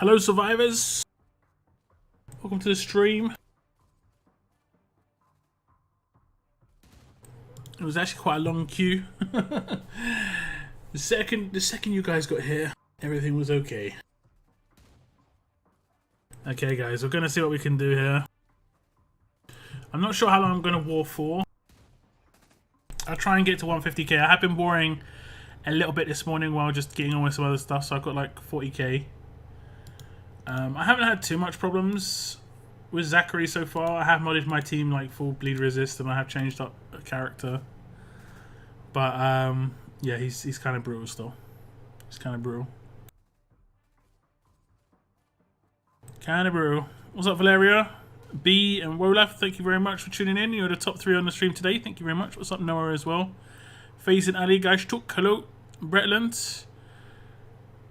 Hello survivors, welcome to the stream. It was actually quite a long queue. the second you guys got here, everything was okay. Okay guys, we're gonna see what we can do here. I'm not sure how long I'm gonna war for. I'll try and get to 150k. I have been warring a little bit this morning while just getting on with some other stuff, so I've got like 40k. I haven't had too much problems with Zachary so far. I have modded my team like full bleed resist, and I have changed up a character. But yeah, he's kind of brutal still. He's kind of brutal. Kind of brutal. What's up, Valeria? B and Wolaf, thank you very much for tuning in. You're the top 3 on the stream today. Thank you very much. What's up, Noah, as well? FaZe and Ali, guys, talk. Hello, Bretland.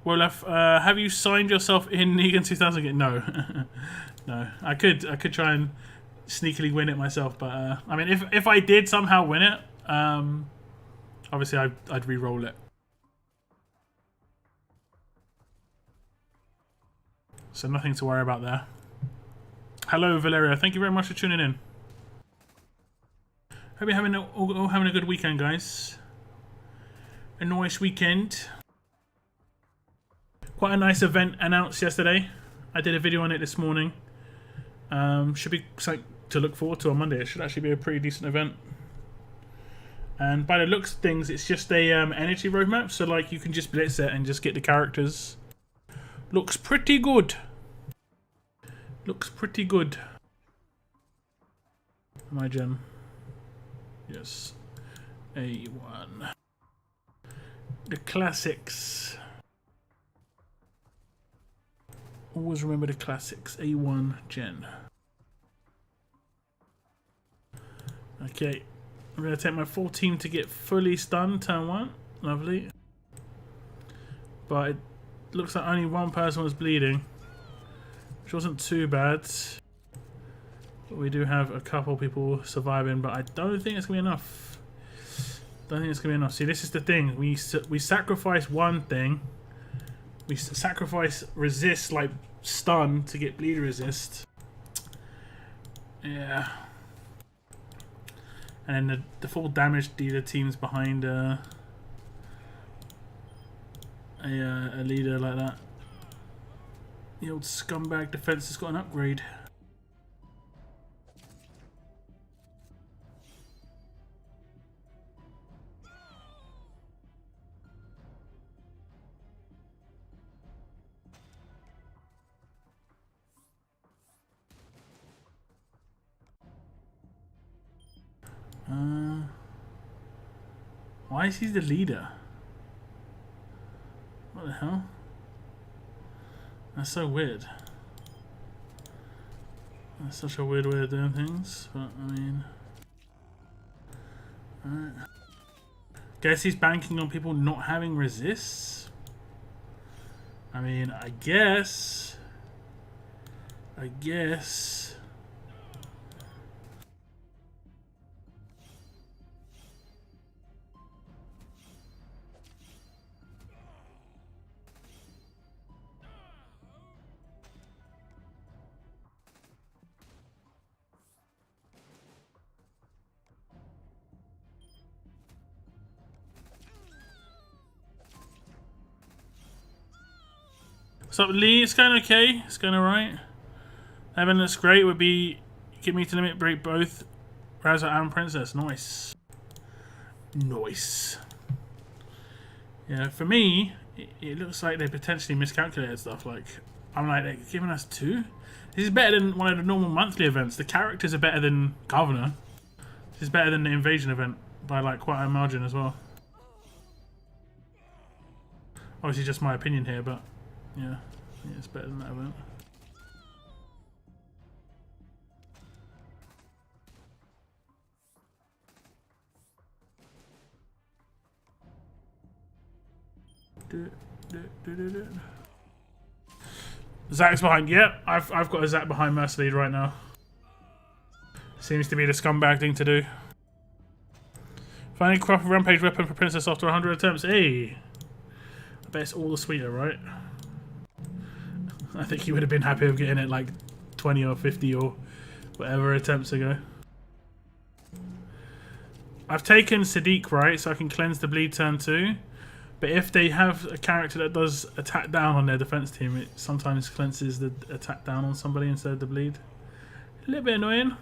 Wolaf, have you signed yourself in Negan 2000 again? No. No. I could try and sneakily win it myself, but I mean, if I did somehow win it, obviously I'd re-roll it. So nothing to worry about there. Hello, Valeria. Thank you very much for tuning in. Hope you're all having a good weekend, guys. A nice weekend. Quite a nice event announced yesterday. I did a video on it this morning. Should be something to look forward to on Monday. It should actually be a pretty decent event. And by the looks of things, it's just a energy roadmap. So like you can just blitz it and just get the characters. Looks pretty good. Looks pretty good. My gem. Yes. A1. The classics. Always remember the classics. A1 gen. Okay. I'm going to take my full team to get fully stunned. Turn 1. Lovely. But it looks like only one person was bleeding. Which wasn't too bad. But we do have a couple people surviving. But I don't think it's going to be enough. Don't think it's going to be enough. See, this is the thing. We sacrifice one thing. We sacrifice resist, like stun, to get bleed resist. Yeah. And then the full damage dealer team's behind a leader like that. The old scumbag defense has got an upgrade. Why is he the leader? What the hell? That's so weird. That's such a weird way of doing things, but I mean... Alright. Guess he's banking on people not having resists? I mean, I guess... What's up, Lee? It's going okay. It's going alright. Evan looks great. Would be get me to limit break both Razor and Princess. Nice. Nice. Yeah, for me, it looks like they potentially miscalculated stuff. Like, I'm like, they're giving us 2? This is better than one of the normal monthly events. The characters are better than Governor. This is better than the Invasion event by like quite a margin as well. Obviously just my opinion here, but yeah, it's better than that event. Zach's behind. Yep, I've got a Zach behind Mercy Lead right now. Seems to be the scumbag thing to do. Finally craft a rampage weapon for Princess after 100 attempts. Hey! I bet it's all the sweeter, right? I think he would have been happy with getting it like 20 or 50 or whatever attempts ago. I've taken Sadiq, right, so I can cleanse the bleed turn 2. But if they have a character that does attack down on their defense team, it sometimes cleanses the attack down on somebody instead of the bleed. A little bit annoying.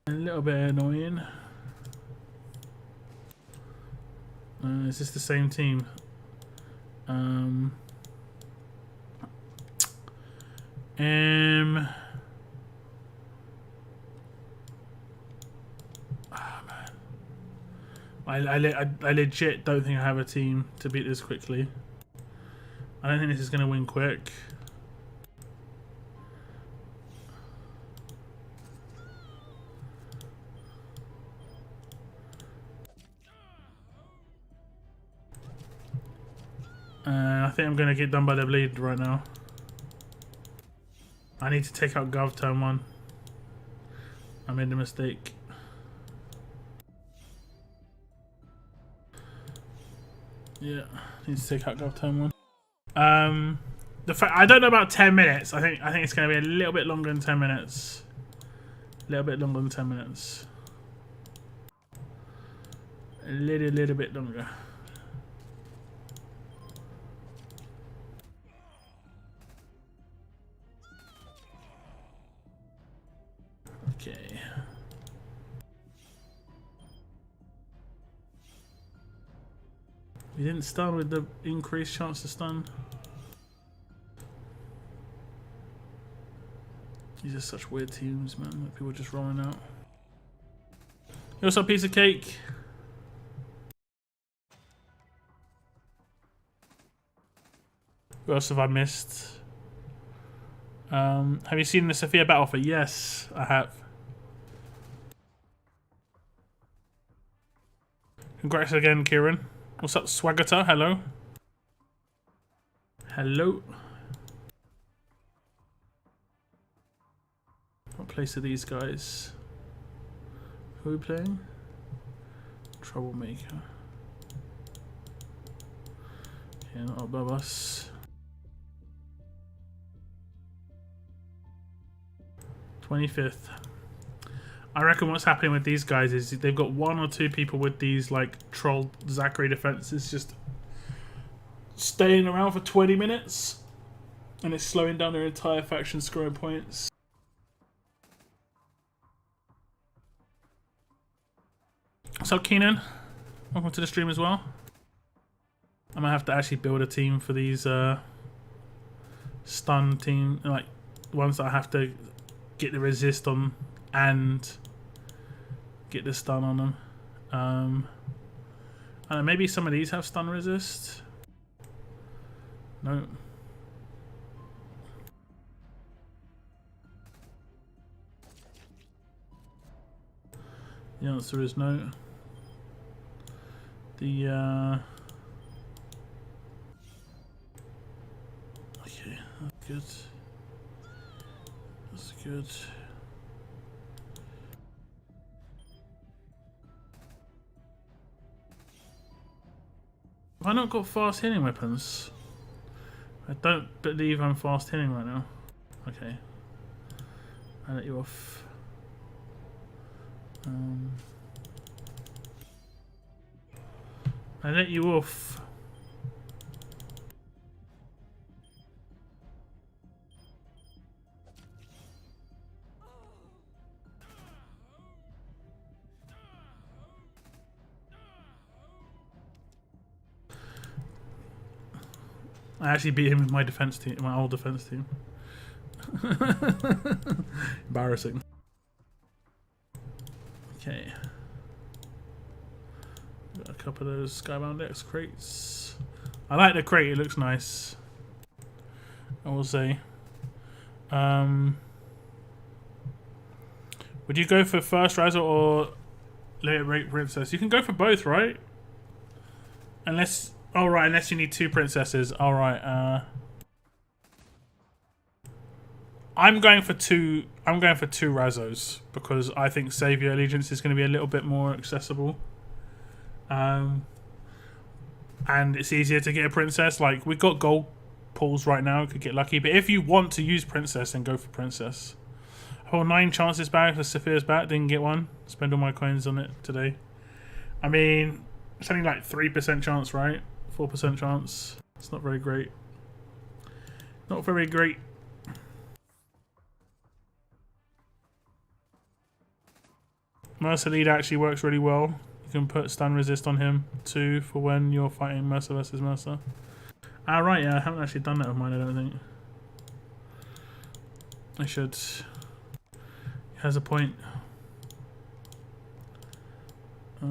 A little bit annoying. Is this the same team? I legit don't think I have a team to beat this quickly. I don't think this is going to win quick. I think I'm going to get done by the bleed right now. I need to take out Gov turn 1. I made a mistake. Yeah, need to take out Gov turn 1. The fact I don't know about 10 minutes. I think it's going to be a little bit longer than 10 minutes. A little bit longer than 10 minutes. A little bit longer. Okay. We didn't stun with the increased chance to stun. These are such weird teams, man. Like people just rolling out. What's up, piece of cake? What else have I missed? Have you seen the Sophia battle offer? Yes, I have. Congrats again, Kieran. What's up, Swagata? Hello. Hello. What place are these guys? Who are we playing? Troublemaker. Okay, not above us. 25th. I reckon what's happening with these guys is they've got 1 or 2 people with these like troll Zachary defenses just staying around for 20 minutes and it's slowing down their entire faction scoring points. What's up, Keenan? Welcome to the stream as well. I might have to actually build a team for these stun team, like ones that I have to get the resist on and get the stun on them. I don't know, maybe some of these have stun resist. No. The answer is no. The okay, that's good. That's good. Have I not got fast hitting weapons? I don't believe I'm fast hitting right now. Okay. I let you off. I let you off. I actually beat him with my defense team, my old defense team. Embarrassing. Okay. Got a couple of those Skybound X crates. I like the crate, it looks nice. I will say. Would you go for First Riser or Later Rate Princess? You can go for both, right? Unless... Oh, right, unless you need 2 princesses. All right, I'm going for 2 Razos because I think Savior Allegiance is going to be a little bit more accessible. and it's easier to get a princess. Like, we've got gold pools right now, could get lucky. But if you want to use princess, then go for princess. I hold 9 chances back for Sophia's back, didn't get one. Spend all my coins on it today. I mean, it's only like 3% chance, right? 4% chance. It's not very great. Not very great. Mercer lead actually works really well. You can put stun resist on him too for when you're fighting Mercer versus Mercer. Ah, right, yeah, I haven't actually done that with mine, I don't think. I should. He has a point. I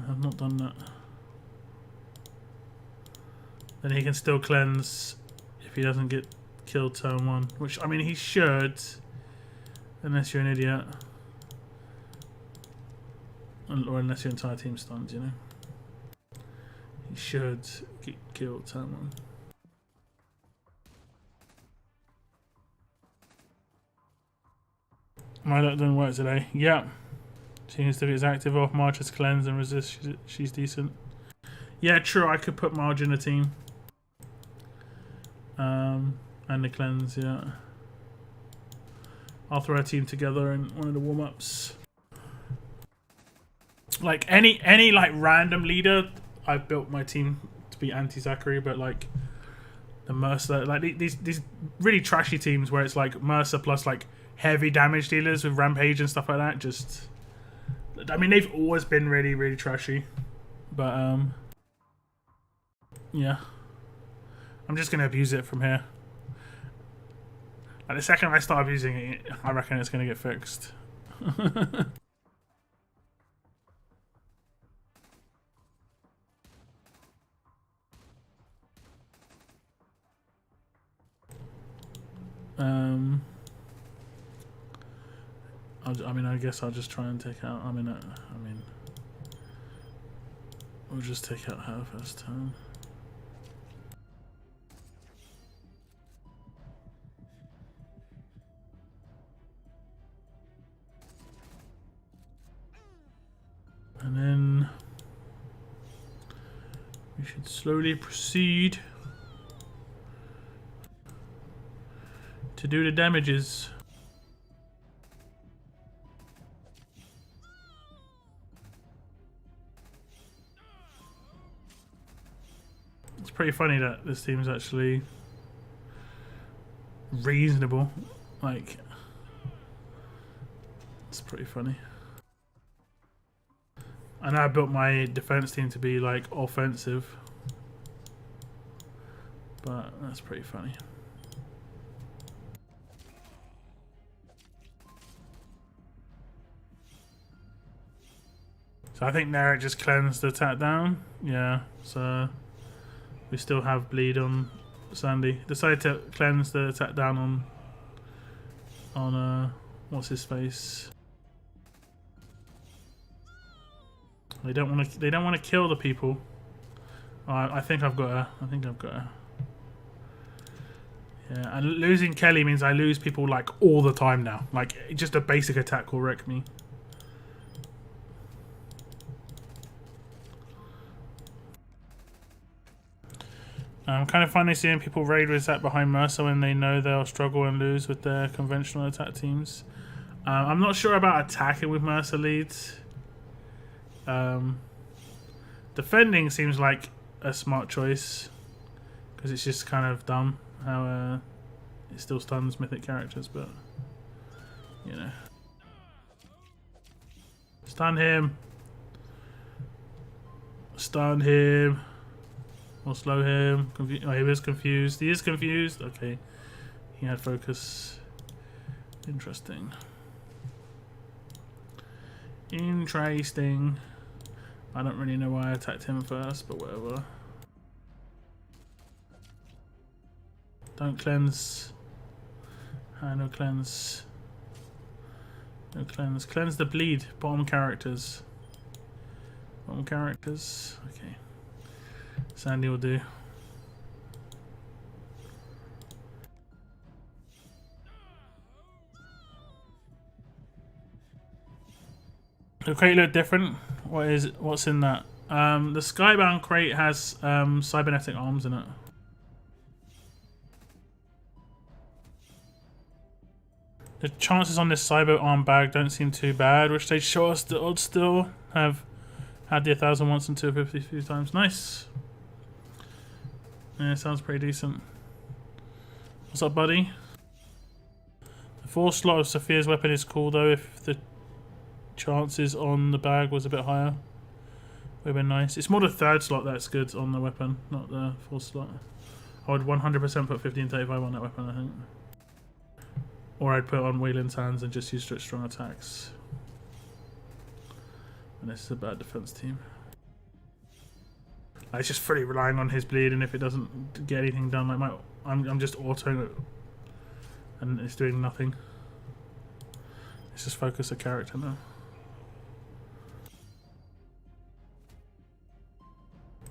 have not done that. Then he can still cleanse if he doesn't get killed turn 1. Which, I mean, he should. Unless you're an idiot. Or unless your entire team's stunned, you know. He should get killed turn 1. My luck didn't work today. Yeah. She needs to be as active off. March has cleanse and resist. She's decent. Yeah, true. I could put Marge in a team. And the cleanse, yeah. I'll throw a team together in one of the warm-ups. Like any like random leader, I've built my team to be anti-Zachary, but like the Mercer, like these really trashy teams where it's like Mercer plus like heavy damage dealers with Rampage and stuff like that. Just, I mean, they've always been really, really trashy, but yeah, I'm just gonna abuse it from here. Like the second I start abusing it, I reckon it's gonna get fixed. I mean, I guess I'll just try and take out. I mean, we'll just take out her first turn. And then we should slowly proceed to do the damages. It's pretty funny that this team's actually reasonable. Like, it's pretty funny. I know I built my defense team to be like offensive, but that's pretty funny. So I think Narek just cleansed the attack down. Yeah, so we still have bleed on Sandy. Decided to cleanse the attack down on what's his face. They don't want to kill the people. I think I've got her. Yeah, and losing Kelly means I lose people like all the time now. Like, just a basic attack will wreck me. Kind of funny seeing people raid with Zach behind Mercer when they know they'll struggle and lose with their conventional attack teams. I'm not sure about attacking with Mercer leads. Defending seems like a smart choice because it's just kind of dumb how it still stuns mythic characters, but you know. Stun him. Stun him. Or slow him. Oh, he was confused. He is confused. Okay. He had focus. Interesting. Interesting. I don't really know why I attacked him first, but whatever. Don't cleanse. No cleanse. No cleanse. Cleanse the bleed. Bottom characters. Bottom characters. Okay. Sandy will do. Okay, look different. What's in that? The Skybound crate has cybernetic arms in it. The chances on this cyber arm bag don't seem too bad, which they show us the odds still have had the 1,000 once and 250 a few times. Nice. Yeah, sounds pretty decent. What's up, buddy? The 4 slot of Sophia's weapon is cool though. If the chances on the bag was a bit higher, would have been nice. It's more the 3rd slot that's good on the weapon, not the 4th slot. I would 100% put 1535 on that weapon, I think. Or I'd put on Whelan's hands and just use strong attacks. And this is a bad defense team. It's just fully relying on his bleed, and if it doesn't get anything done, like I'm just autoing it, and it's doing nothing. Let's just focus the character now.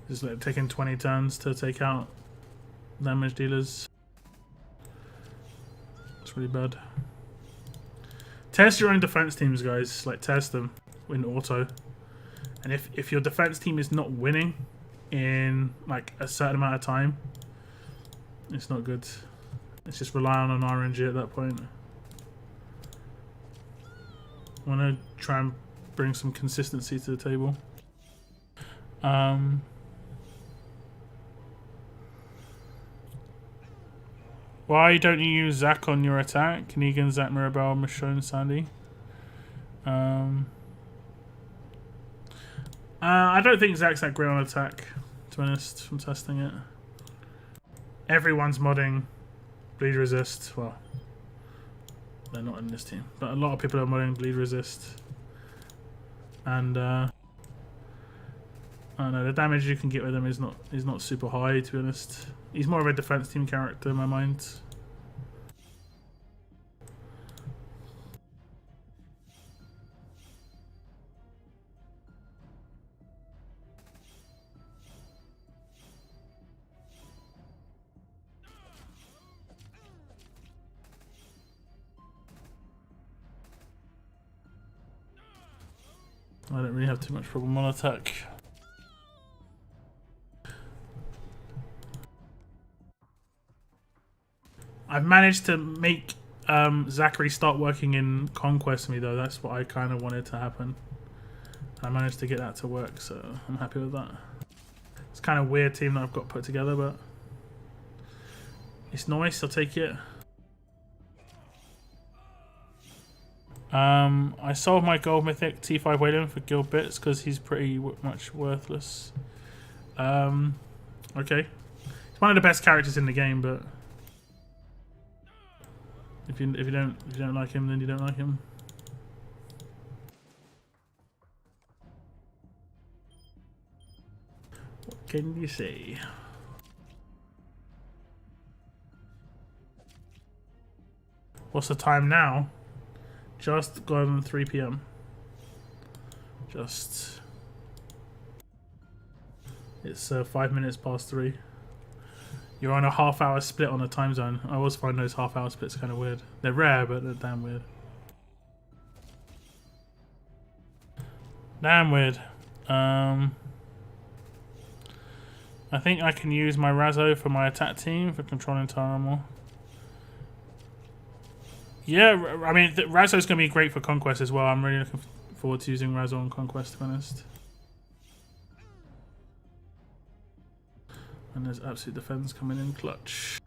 Just like taking 20 turns to take out damage dealers. It's really bad. Test your own defense teams, guys. Like, test them in auto. And if your defense team is not winning in like a certain amount of time, it's not good. Let's just rely on an RNG at that point. I want to try and bring some consistency to the table. Why don't you use Zach on your attack? Negan, Zach, Mirabelle, Michonne, Sandy. I don't think Zach's that great on attack, to be honest, from testing it. Everyone's modding bleed resist. Well, they're not in this team, but a lot of people are modding bleed resist. And I don't know, the damage you can get with him is not super high, to be honest. He's more of a defense team character in my mind. I don't really have too much problem on attack. I've managed to make Zachary start working in Conquest with me though. That's what I kind of wanted to happen. I managed to get that to work, so I'm happy with that. It's kind of a weird team that I've got put together, but it's nice. I'll take it. I sold my gold mythic T5 Whalen for guild bits because he's pretty much worthless. Okay, he's one of the best characters in the game, but if you don't like him, then you don't like him. What can you say? What's the time now? Just gone 3 PM. Just. It's 5 minutes past 3. You're on a half-hour split on a time zone. I always find those half-hour splits kind of weird. They're rare, but they're damn weird. Damn weird. I think I can use my Razzo for my attack team for controlling tire armor. Yeah, I mean, Razzo's going to be great for Conquest as well. I'm really looking forward to using Razzo on Conquest, to be honest. And there's Absolute Defense coming in clutch.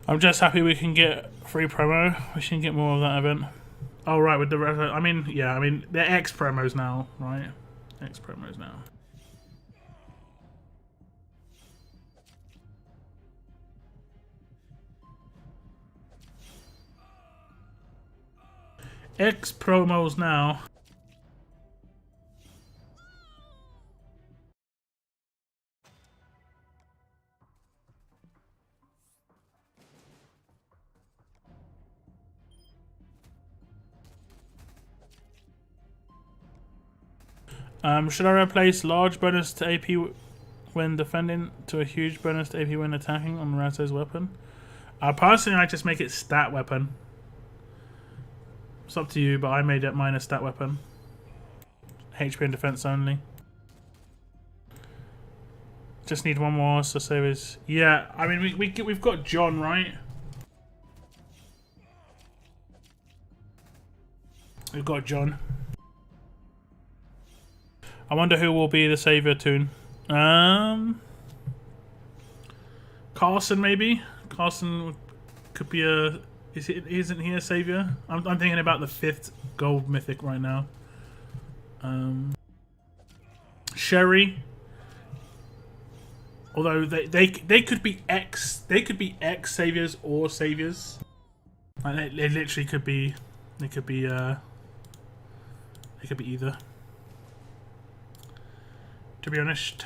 I'm just happy we can get free promo. We should get more of that event. Oh, right, with the... I mean, yeah, I mean, they're X promos now, right? X promos now. X promos now. Should I replace large bonus to AP when defending to a huge bonus to AP when attacking on Razzo's weapon? Personally, I just make it stat weapon. It's up to you, but I made it mine a stat weapon. HP and defense only. Just need one more, so save his... Yeah, I mean, we've got John, right? We've got John. I wonder who will be the savior toon. Carson, maybe? Carson could be a... Isn't he a savior? I'm thinking about the 5th gold mythic right now. Sherry. Although they could be X saviors or saviors. Like they literally could be either. To be honest.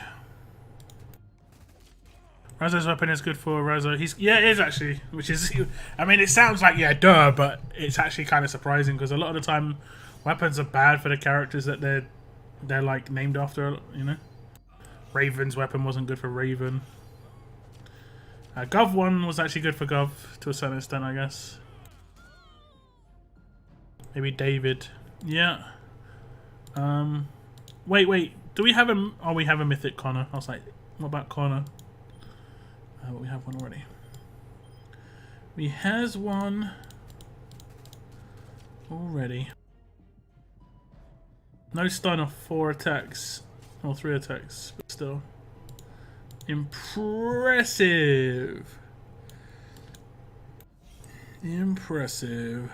Razzo's weapon is good for Razzo. Yeah, it is actually, which is, I mean, it sounds like yeah, duh, but it's actually kind of surprising because a lot of the time, weapons are bad for the characters that they're like named after. You know, Raven's weapon wasn't good for Raven. Gov one was actually good for Gov to a certain extent, I guess. Maybe David. Yeah. Wait. Do we have a? Oh, we have a mythic Connor. I was like, what about Connor? But we have one already. We has one already. No stun of 4 attacks or 3 attacks, but still impressive. Impressive.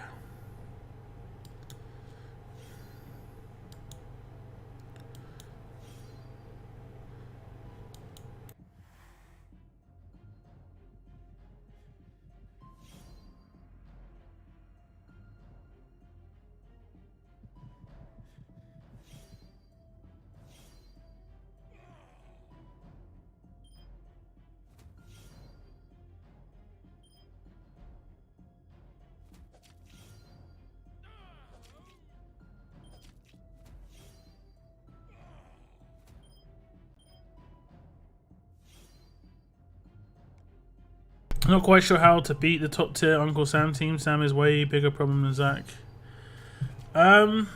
I'm not quite sure how to beat the top tier Uncle Sam team. Sam is way bigger problem than Zach. I've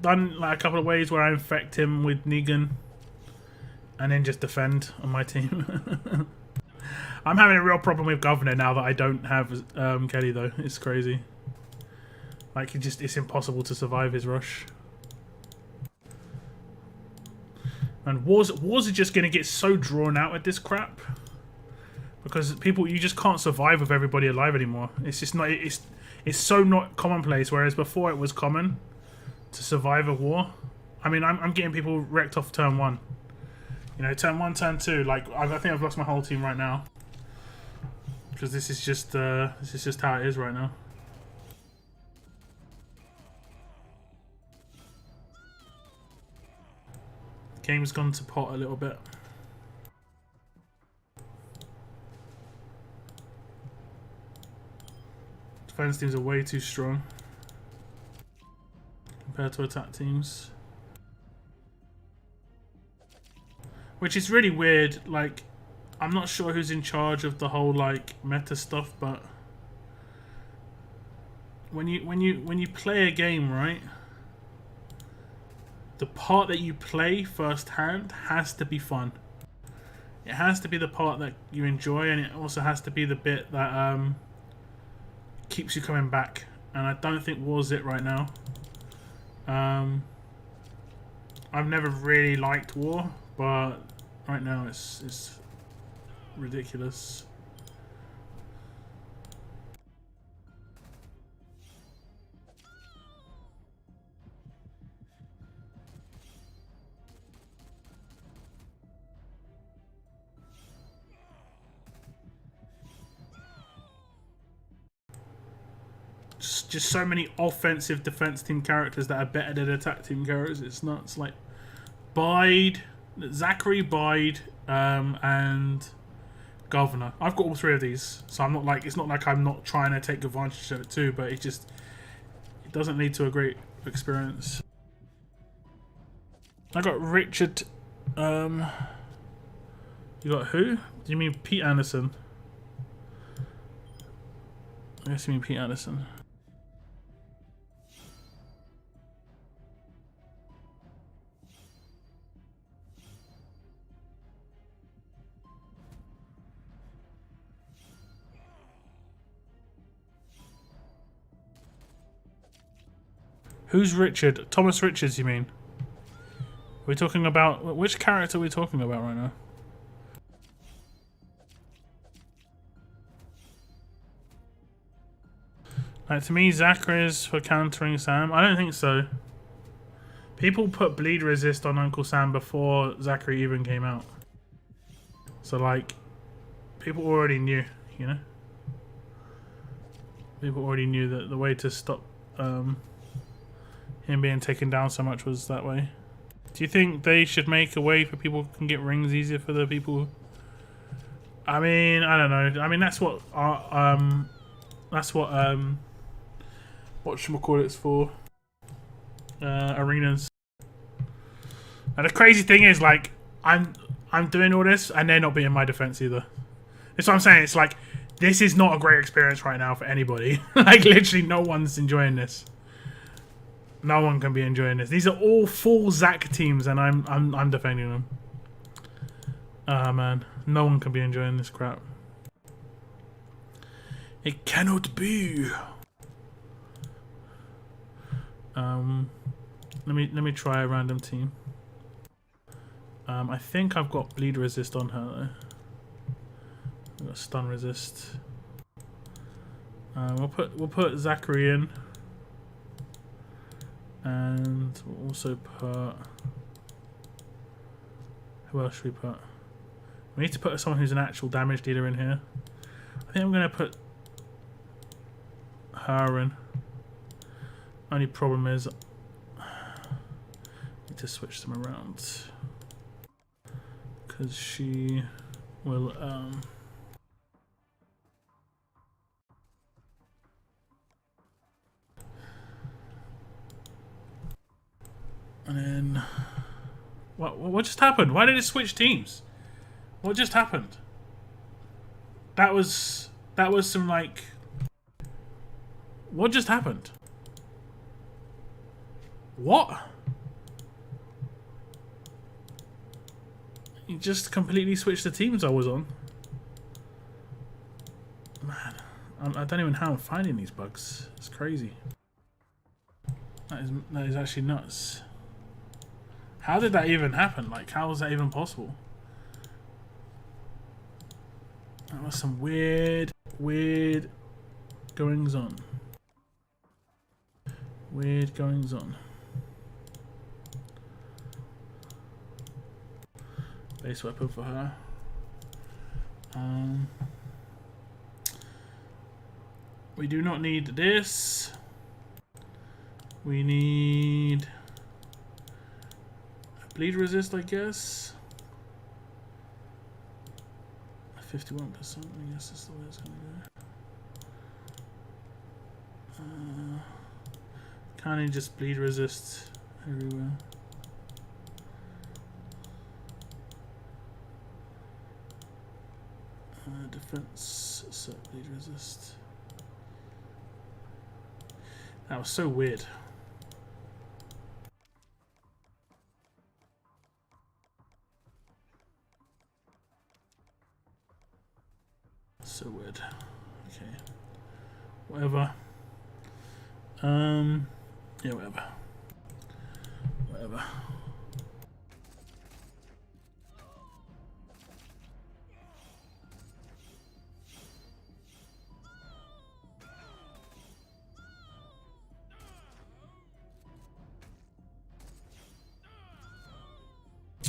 done like a couple of ways where I infect him with Negan and then just defend on my team. I'm having a real problem with Governor now that I don't have Kelly though. It's crazy. Like it's impossible to survive his rush. And wars are just going to get so drawn out at this crap because you just can't survive with everybody alive anymore. It's just not. It's so not commonplace. Whereas before it was common to survive a war. I mean, I'm getting people wrecked off turn 1. You know, turn 1, turn 2. Like I think I've lost my whole team right now because this is just how it is right now. Game's gone to pot a little bit. Defense teams are way too strong compared to attack teams. Which is really weird. Like, I'm not sure who's in charge of the whole like meta stuff, but when you play a game, right? The part that you play firsthand has to be fun. It has to be the part that you enjoy, and it also has to be the bit that keeps you coming back. And I don't think War's it right now. I've never really liked War, but right now it's ridiculous. Just so many offensive defense team characters that are better than attack team characters. It's nuts. Like Bide, Zachary, Bide, and governor. I've got all three of these, so I'm not like, it's not like I'm not trying to take advantage of it too, but it doesn't lead to a great experience. I got Richard. You got who? Do you mean Pete Anderson? I guess you mean Pete Anderson. Who's Richard? Thomas Richards, you mean? Are we talking about... Which character are we talking about right now? Like, to me, Zachary's for countering Sam. I don't think so. People put bleed resist on Uncle Sam before Zachary even came out. So, like, people already knew, you know? People already knew that the way to stop him being taken down so much was that way. Do you think they should make a way for people who can get rings easier for the people? I mean, I don't know. I mean, that's what whatchamacallit's for. Arenas. And the crazy thing is, like, I'm doing all this and they're not being my defense either. That's what I'm saying. It's like, this is not a great experience right now for anybody. Like, literally no one's enjoying this. No one can be enjoying this. These are all full Zach teams, and I'm defending them. Ah, man, no one can be enjoying this crap. It cannot be. Let me try a random team. I think I've got bleed resist on her though. I've got stun resist. We'll put Zachary in. And we'll also put... Who else should we put? We need to put someone who's an actual damage dealer in here. I think I'm going to put her in. Only problem is I need to switch them around. Because she will... And then, what just happened? Why did it switch teams? What just happened? That was some like. What just happened? What? You just completely switched the teams I was on. Man, I don't even know how I'm finding these bugs. It's crazy. That is actually nuts. How did that even happen? Like, how was that even possible? That was some weird goings on. Weird goings on. Base weapon for her. We do not need this. We need... bleed resist, I guess. 51%, I guess that's the way it's gonna go. Can't you just bleed resist everywhere? Defense, set bleed resist. That was so weird. So weird. Okay. Whatever. Yeah, whatever. Whatever.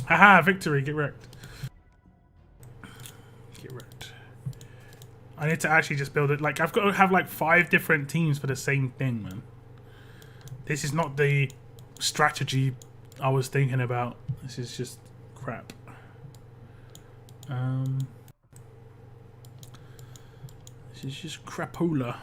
Haha, victory, get wrecked. Get wrecked. I need to actually just build it. Like, I've got to have like 5 different teams for the same thing, man. This is not the strategy I was thinking about. This is just crap. This is just crapola.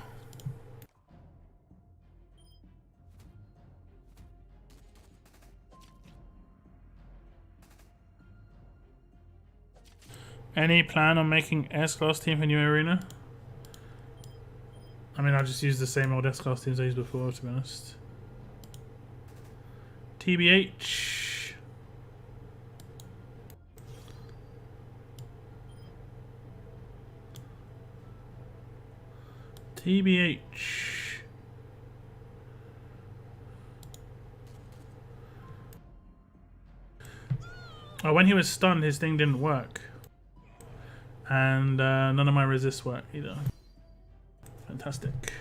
Any plan on making S-Class team for new arena? I mean, I'll just use the same old S-Class teams I used before, to be honest. TBH. TBH. Oh, when he was stunned, his thing didn't work. And none of my resists work either. Fantastic.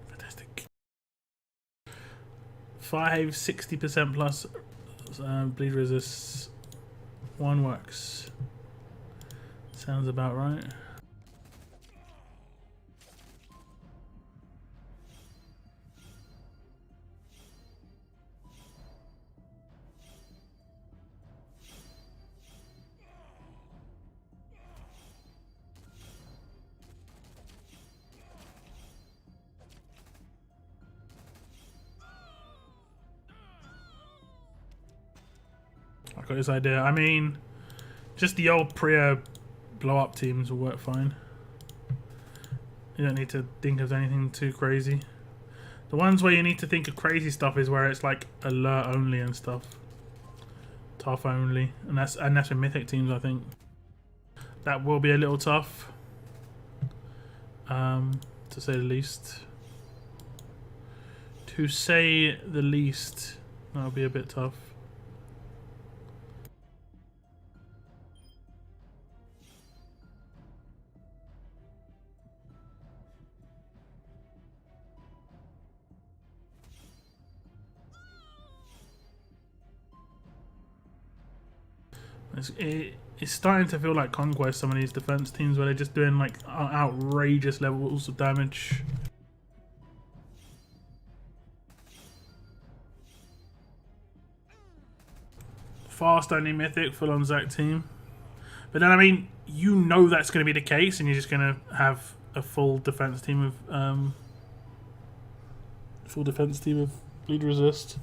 Fantastic. 5 60% plus bleed resists. 1 works. Sounds about right. I got this idea. I mean, just the old Priya blow up teams will work fine. You don't need to think of anything too crazy. The ones where you need to think of crazy stuff is where it's like alert only and stuff. Tough only. And that's with mythic teams, I think. That will be a little tough. To say the least. To say the least. That'll be a bit tough. It's starting to feel like Conquest, some of these defense teams where they're just doing like outrageous levels of damage. Fast only mythic, full on Zach team. But then I mean, you know that's going to be the case, and you're just going to have a full defense team of bleed resist.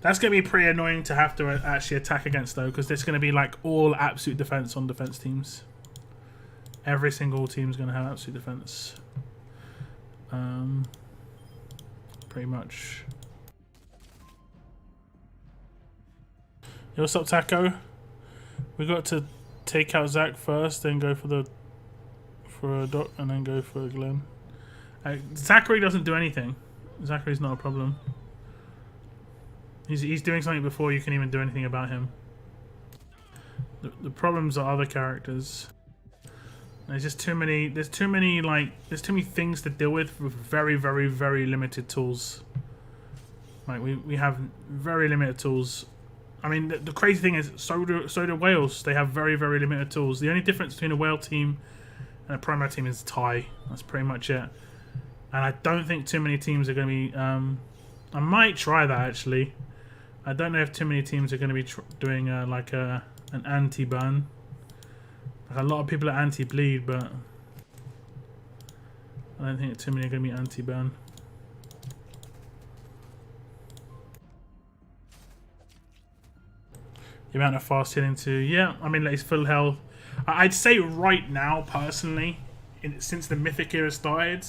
That's going to be pretty annoying to have to actually attack against, though, because there's going to be like all absolute defense on defense teams. Every single team's going to have absolute defense. Pretty much. Yo, what's up, Taco? We got to take out Zach first, then go for a Doc, and then go for a Glenn. Zachary doesn't do anything. Zachary's not a problem. He's doing something before you can even do anything about him. The problems are other characters. There's just too many. There's too many things to deal with very, very, very limited tools. Like we have very limited tools. I mean, the crazy thing is, so do whales. They have very, very limited tools. The only difference between a whale team and a promo team is tie. That's pretty much it. And I don't think too many teams are going to be. I might try that actually. I don't know if too many teams are going to be doing like an anti-burn. Like a lot of people are anti-bleed, but I don't think too many are going to be anti-burn. The amount of fast hitting too. Yeah, I mean, like, it's full health. I'd say right now, personally, since the Mythic era started,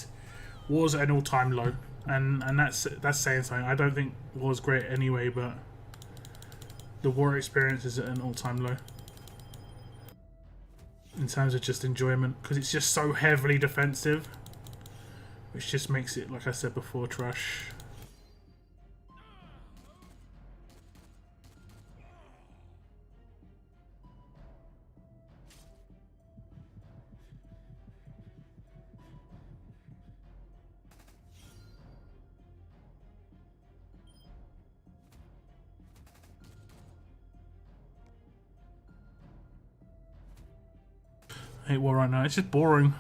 War's at an all-time low. And that's saying something. I don't think War's great anyway, but the War experience is at an all-time low in terms of just enjoyment, because it's just so heavily defensive, which just makes it, like I said before, trash. I hate War right now. It's just boring.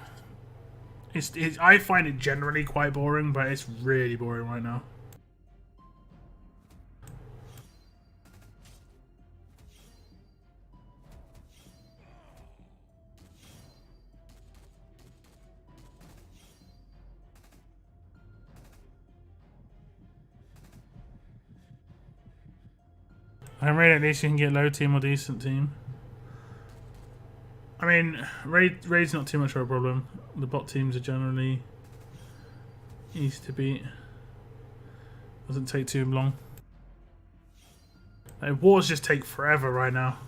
I find it generally quite boring, but it's really boring right now. I'm Raid, at least you can get low team or decent team. I mean, Raid's not too much of a problem. The bot teams are generally easy to beat. Doesn't take too long. Like, wars just take forever right now.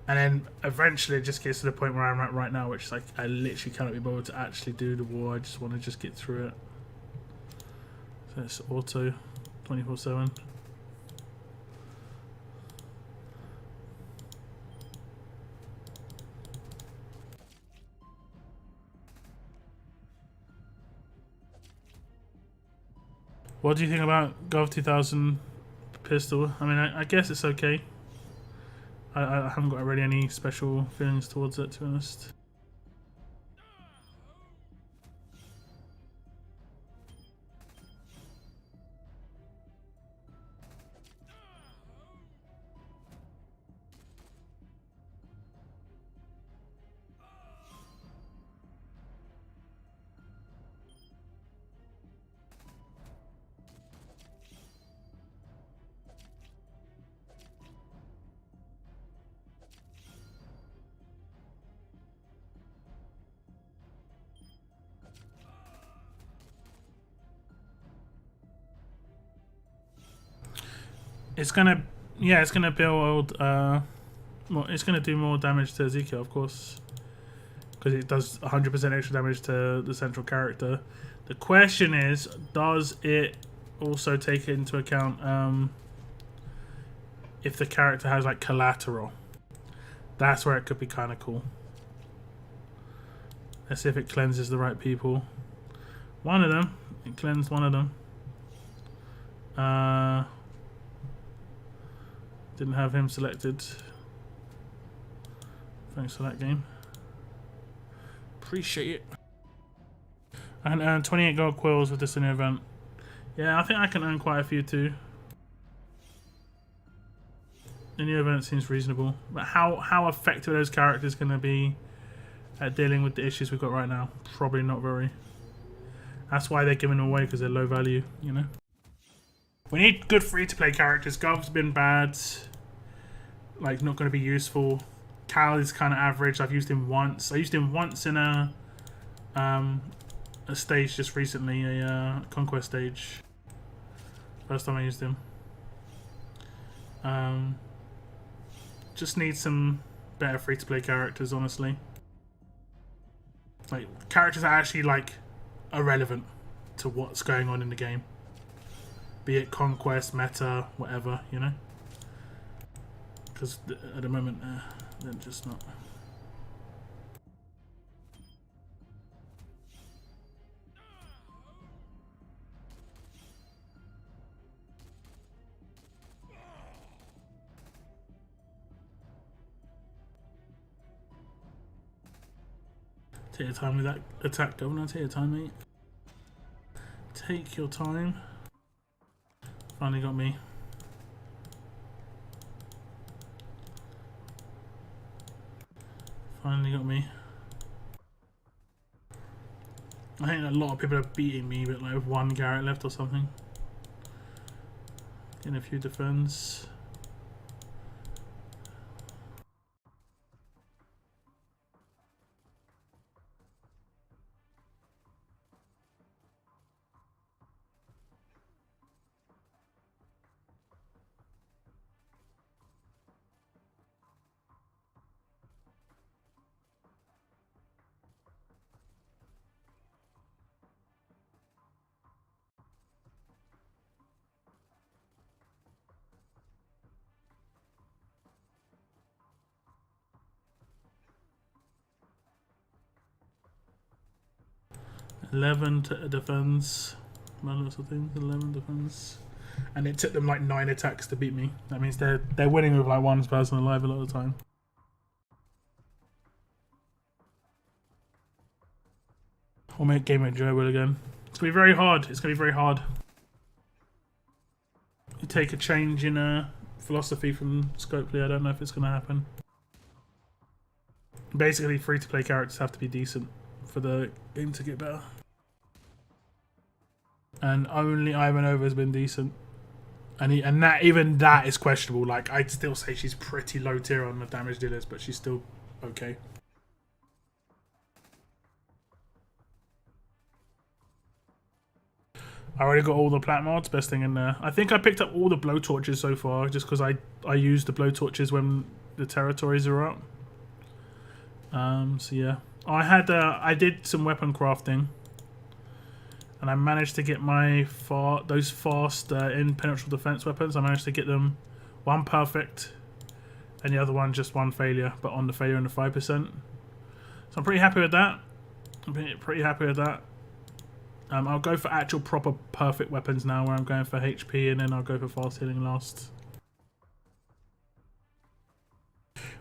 And then eventually it just gets to the point where I'm at right now, which is like I literally cannot be bothered to actually do the war. I just want to just get through it. So it's auto 24/7. What do you think about Gov 2000 pistol? I mean, I guess it's okay. I haven't got really any special feelings towards it, to be honest. It's gonna, yeah, it's gonna build. It's gonna do more damage to Ezekiel, of course, because it does 100% extra damage to the central character. The question is, does it also take into account if the character has like collateral? That's where it could be kind of cool. Let's see if it cleanses the right people. One of them, it cleansed one of them. Didn't have him selected. Thanks for that game. Appreciate it. I can earn 28 gold quills with this new event. Yeah, I think I can earn quite a few too. The new event seems reasonable. But how effective are those characters going to be at dealing with the issues we've got right now? Probably not very. That's why they're giving them away, because they're low value, you know? We need good free-to-play characters. Gov's been bad. Like, not going to be useful. Cal is kind of average. I've used him once. I used him once in a stage just recently, a conquest stage. First time I used him. Just need some better free-to-play characters, honestly. Like, characters that are actually, like, are relevant to what's going on in the game. Be it conquest, meta, whatever, you know? Because at the moment, they're just not. Take your time with that attack, Governor. Take your time, mate. Take your time. Finally got me. Finally got me. I think a lot of people are beating me, but like with one Garrett left or something. Getting a few defense. Defense. Lots of things. 11 defense. And it took them like 9 attacks to beat me. That means they're winning with like one person alive a lot of the time. We'll make game enjoyable again. It's gonna be very hard. It's gonna be very hard. You take a change in philosophy from Scopely. I don't know if it's gonna happen. Basically, free-to-play characters have to be decent for the game to get better. and only Ivanova has been decent. And that even that is questionable. Like, I'd still say she's pretty low tier on the damage dealers, but she's still okay. I already got all the plat mods, best thing in there. I think I picked up all the blow torches so far, just because I used the blow torches when the territories are up. So yeah, I did some weapon crafting, and I managed to get my those fast impenetrable defense weapons. I managed to get them one perfect, and the other one just one failure, but on the failure and the 5%. So I'm pretty happy with that. I'm pretty happy with that. I'll go for actual proper perfect weapons now, where I'm going for HP, and then I'll go for fast healing last.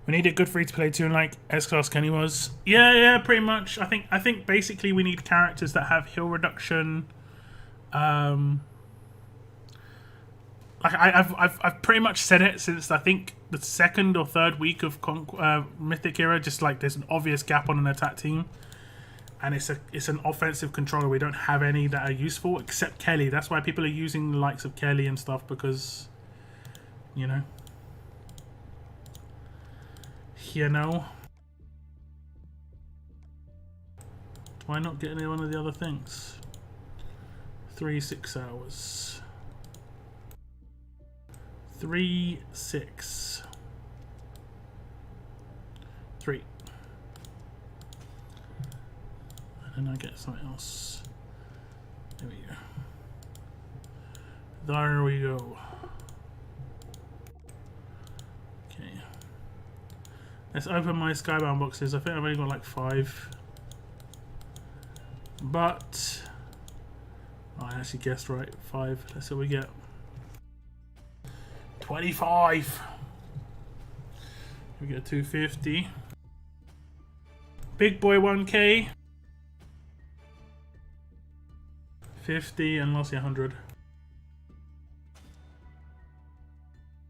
We need a good free-to-play tune like S-Class Kenny was. Yeah, pretty much. I think basically we need characters that have heal reduction. Like I've pretty much said it since I think the 2nd or 3rd week of Mythic Era. Just like there's an obvious gap on an attack team. And it's an offensive controller. We don't have any that are useful except Kelly. That's why people are using the likes of Kelly and stuff, because, you know. Do I not get any one of the other things? 3 6 hours. 3 6 3. And I get something else. There we go. There we go. Okay. Let's open my Skybound boxes. I think I've only got like 5. But I actually guessed right. 5. Let's see what we get. 25. We get 250. Big boy 1K. 50 and lastly 100.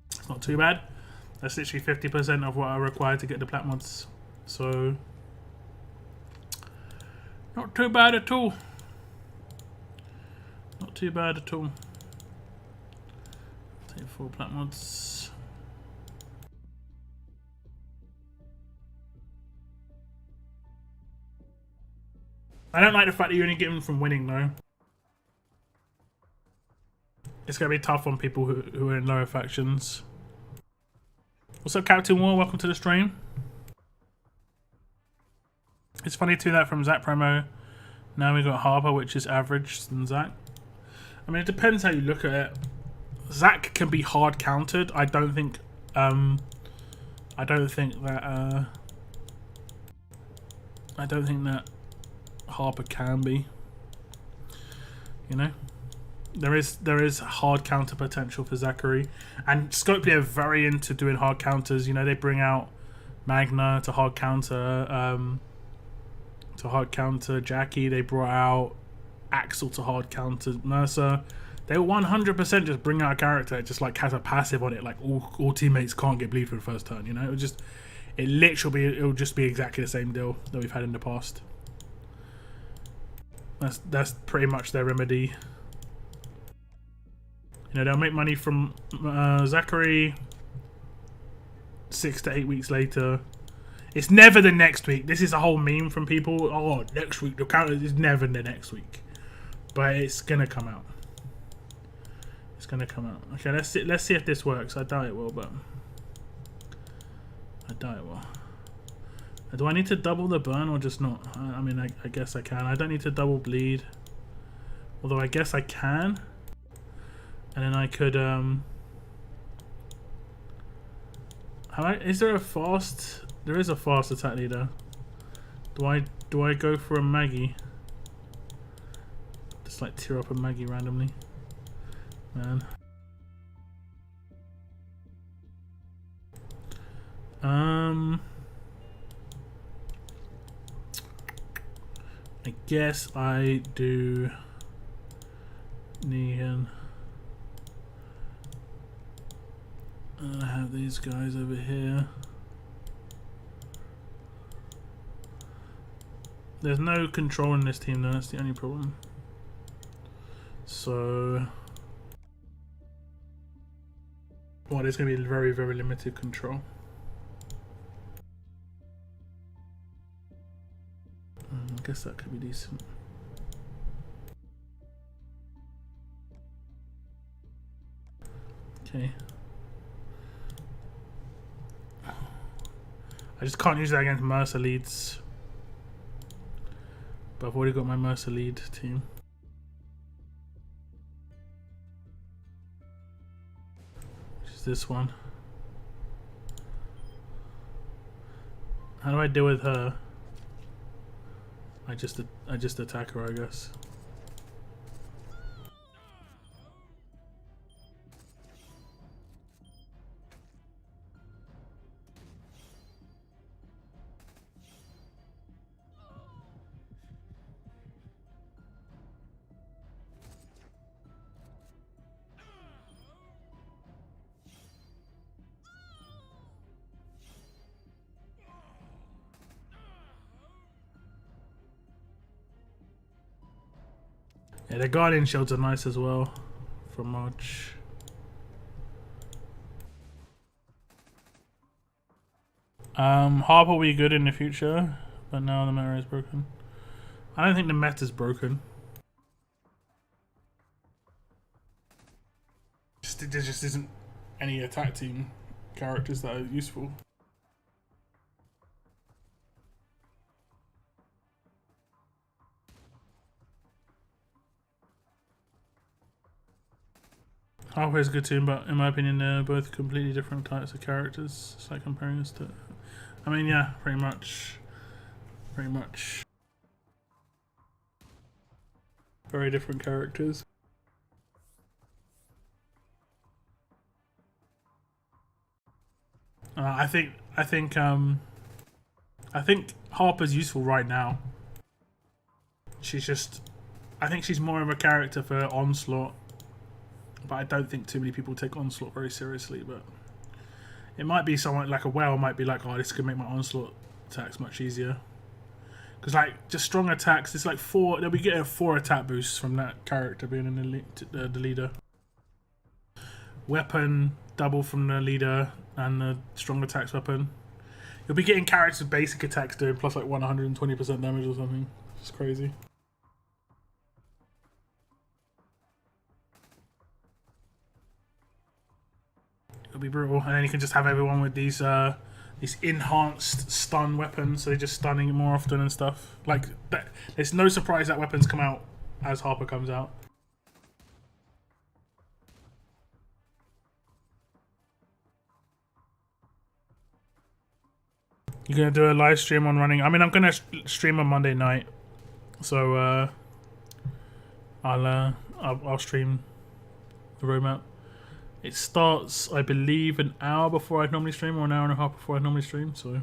It's not too bad. That's literally 50% of what I require to get the plat mods. So not too bad at all. Not too bad at all. Take 4 plat mods. I don't like the fact that you only get them from winning though. It's going to be tough on people who are in lower factions. What's up, Captain War? Welcome to the stream. It's funny too that from Zach promo, now we got Harper, which is average than Zach. I mean, it depends how you look at it. Zach can be hard countered. I don't think that Harper can be. You know? There is hard counter potential for Zachary, and Scopely are very into doing hard counters. You know, they bring out Magna to hard counter Jackie. They brought out Axel to hard counter Mercer. They 100% just bring out a character that just like has a passive on it, like all teammates can't get bleed for the first turn. You know, it'll just be exactly the same deal that we've had in the past. That's pretty much their remedy. You know, they'll make money from Zachary 6 to 8 weeks later. It's never the next week. This is a whole meme from people. Oh, next week. The counter is never the next week. But it's going to come out. It's going to come out. Okay, let's see if this works. I doubt it will, but... I doubt it will. Do I need to double the burn or just not? I mean, I guess I can. I don't need to double bleed. Although I guess I can. And then I could, is there a fast? There is a fast attack leader. Do I go for a Maggie? Just like tear up a Maggie randomly. Man. I guess I do Neon. I have these guys over here. There's no control in this team though, that's the only problem. So, well, there's going to be very, very limited control. I guess that could be decent. Okay. I just can't use that against Mercer leads. But I've already got my Mercer lead team. Which is this one. How do I deal with her? I just attack her, I guess. Yeah, the Guardian shields are nice as well from March. Harp will be good in the future, but now the meta is broken. I don't think the meta is broken. There just isn't any attack team characters that are useful. Harper is a good team, but in my opinion, they're both completely different types of characters. It's like comparing us to. I mean, yeah, pretty much. Pretty much. Very different characters. I think Harper's useful right now. She's just. I think she's more of a character for Onslaught. But I don't think too many people take Onslaught very seriously. But it might be someone like a whale might be like, oh, this could make my Onslaught attacks much easier. Because like just strong attacks, it's like 4. They'll be getting 4 attack boosts from that character being in the leader. Weapon double from the leader and the strong attacks weapon. You'll be getting characters with basic attacks doing plus like 120% damage or something. It's crazy. It'll be brutal, and then you can just have everyone with these enhanced stun weapons, so they're just stunning more often and stuff. Like that, there's no surprise that weapons come out as Harper comes out. You're gonna do a live stream on running? I mean, I'm gonna stream on Monday night, so I'll stream the roadmap. It starts, I believe, an hour before I'd normally stream, or an hour and a half before I'd normally stream, so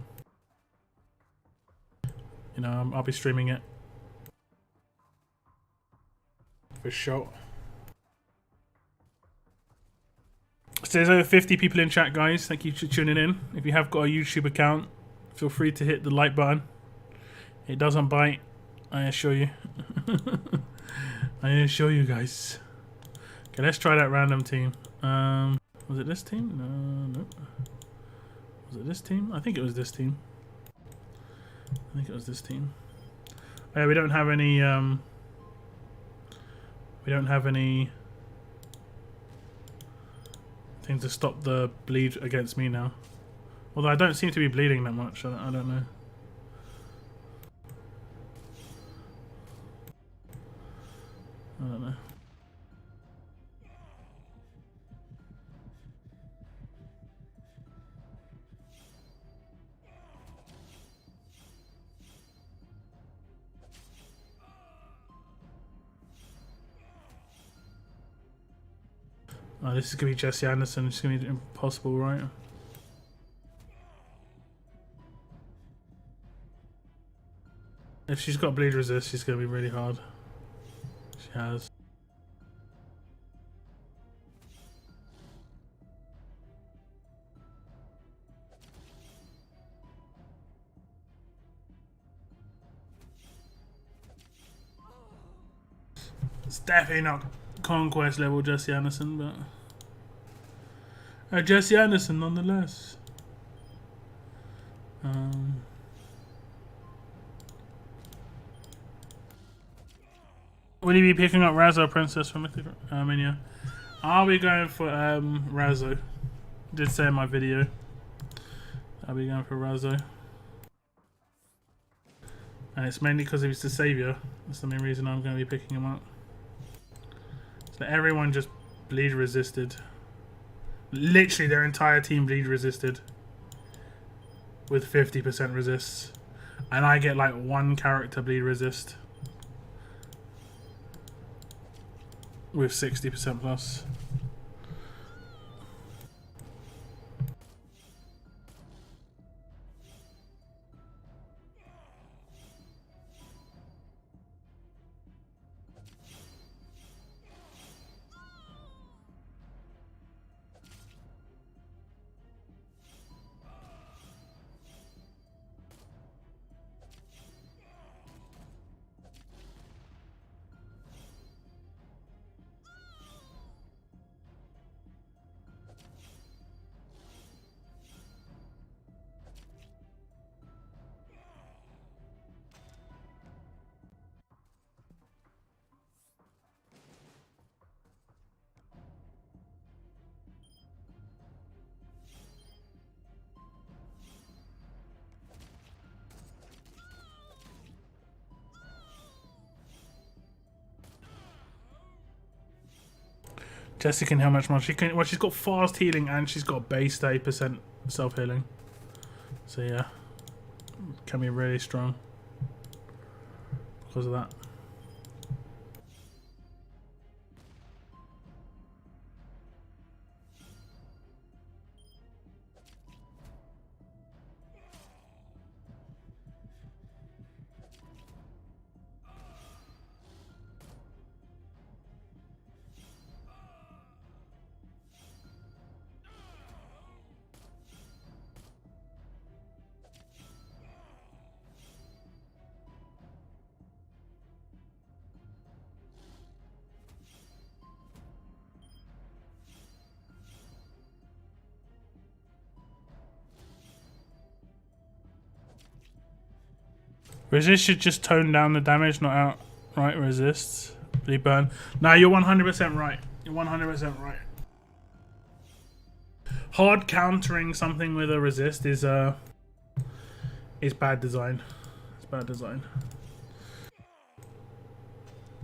you know, I'll be streaming it for sure. So there's over 50 people in chat, guys. Thank you for tuning in. If you have got a YouTube account, feel free to hit the like button. It doesn't bite, I assure you. I assure you guys. Okay, let's try that random team. Was it this team? No. Was it this team? I think it was this team. Oh, yeah, we don't have any thing to stop the bleed against me now. Although I don't seem to be bleeding that much. I don't know. I don't know. Oh, this is going to be Jesse Anderson. It's going to be impossible, right? If she's got bleed resist, she's going to be really hard. She has. It's definitely not conquest level Jesse Anderson, but Jesse Anderson nonetheless. Will you be picking up Razzo Princess from Mythic Armenia? I'll be going for Razzo. Did say in my video. I'll be going for Razzo. And it's mainly because he's the saviour. That's the main reason I'm going to be picking him up. So everyone just bleed resisted. Literally their entire team bleed resisted. With 50% resists. And I get like one character bleed resist. With 60% plus. Jessie can heal much more. She can. Well, she's got fast healing and she's got base 30% self healing. So yeah, can be really strong because of that. Resist should just tone down the damage, not outright resists. Bleed burn. No, you're 100% right. You're 100% right. Hard countering something with a resist is bad design. It's bad design.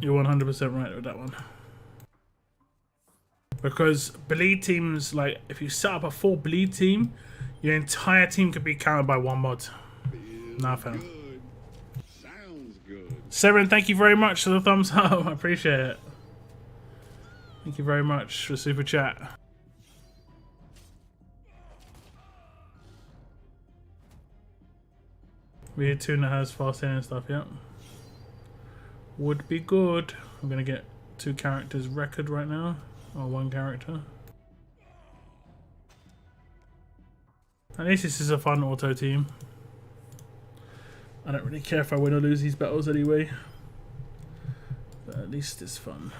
You're 100% right with that one. Because bleed teams, like if you set up a full bleed team, your entire team could be countered by one mod. Nah, fam. Seren, thank you very much for the thumbs up. I appreciate it. Thank you very much for super chat. Weird tuna has fast in and stuff, yeah. Would be good. I'm gonna get 2 characters record right now. Or 1 character. At least this is a fun auto team. I don't really care if I win or lose these battles anyway. But at least it's fun.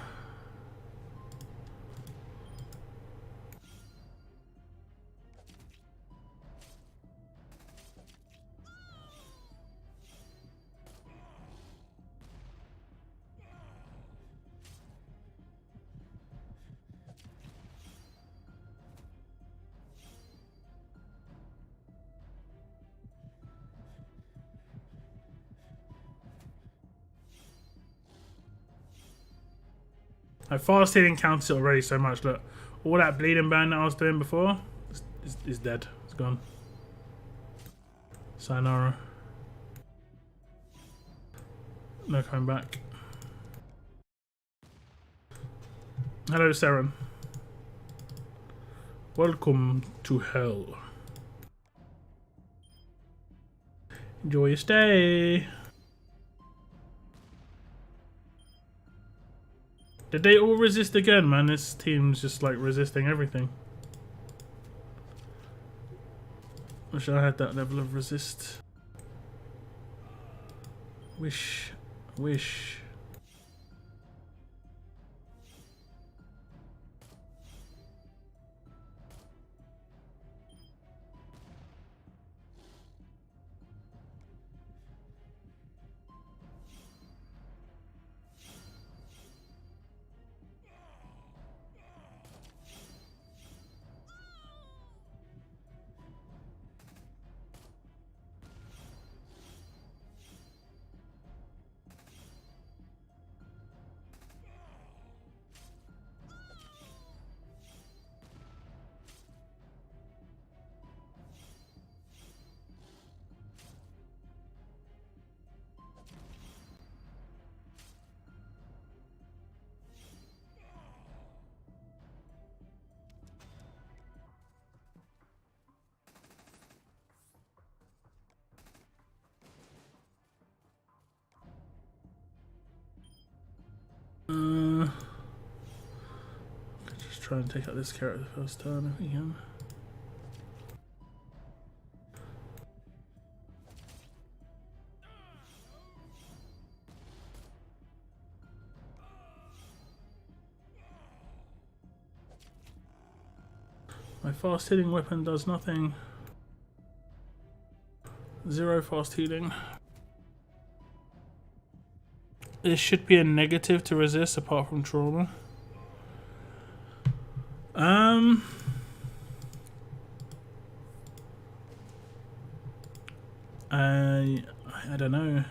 I fast healing counts it already so much. Look, all that bleeding burn that I was doing before is dead. It's gone. Sayonara. No coming back. Hello, Seren. Welcome to hell. Enjoy your stay. Did they all resist again, man? This team's just like resisting everything. Wish I had that level of resist. Wish. try and take out this character the first turn if we can. My fast healing weapon does nothing. 0 fast healing. This should be a negative to resist apart from trauma. I don't know.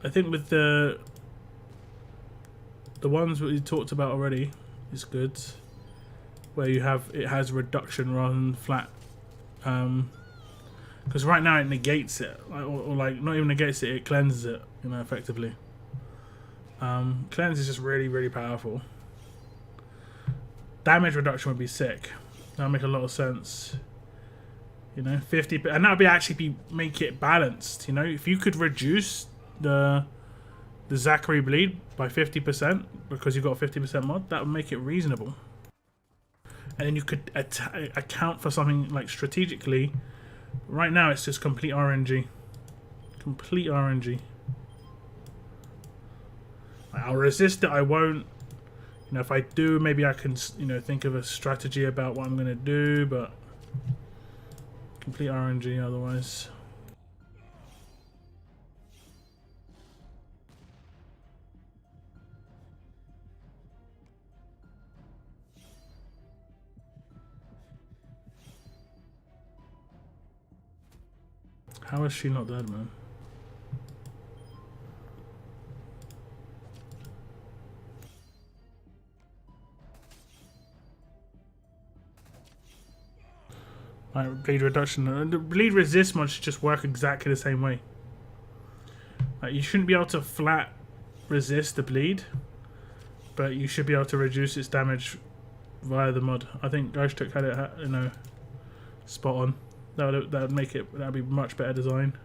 I think with the ones that we talked about already is good. Where you have it has reduction rather than flat. Because right now it negates it, or like not even negates it, it cleanses it, you know, effectively. Cleanse is just really, really powerful. Damage reduction would be sick. That would make a lot of sense. You know, 50, and that would be actually make it balanced. You know, if you could reduce the Zachary bleed by 50% because you got a 50% mod, that would make it reasonable. And then you could account for something like strategically. Right now, it's just complete RNG. Complete RNG. I'll resist it. I won't. You know, if I do, maybe I can, you know, think of a strategy about what I'm gonna do. But complete RNG otherwise. How is she not dead, man? Like bleed reduction. The bleed resist mod should just work exactly the same way. Like you shouldn't be able to flat resist the bleed, but you should be able to reduce its damage via the mod. I think Ghost had it, you know, spot on. That would make it. That'd be much better design.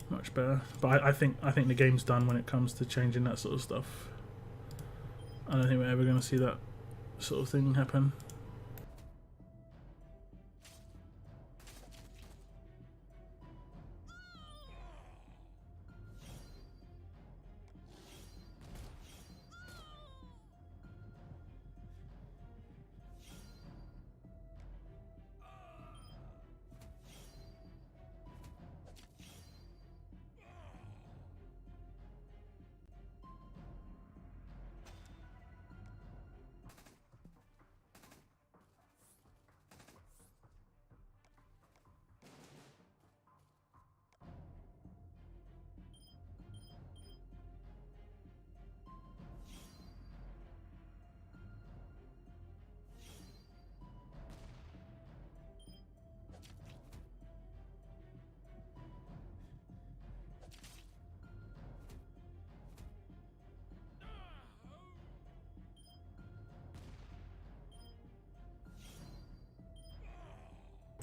Much better. But I think the game's done when it comes to changing that sort of stuff. I don't think we're ever going to see that sort of thing happen.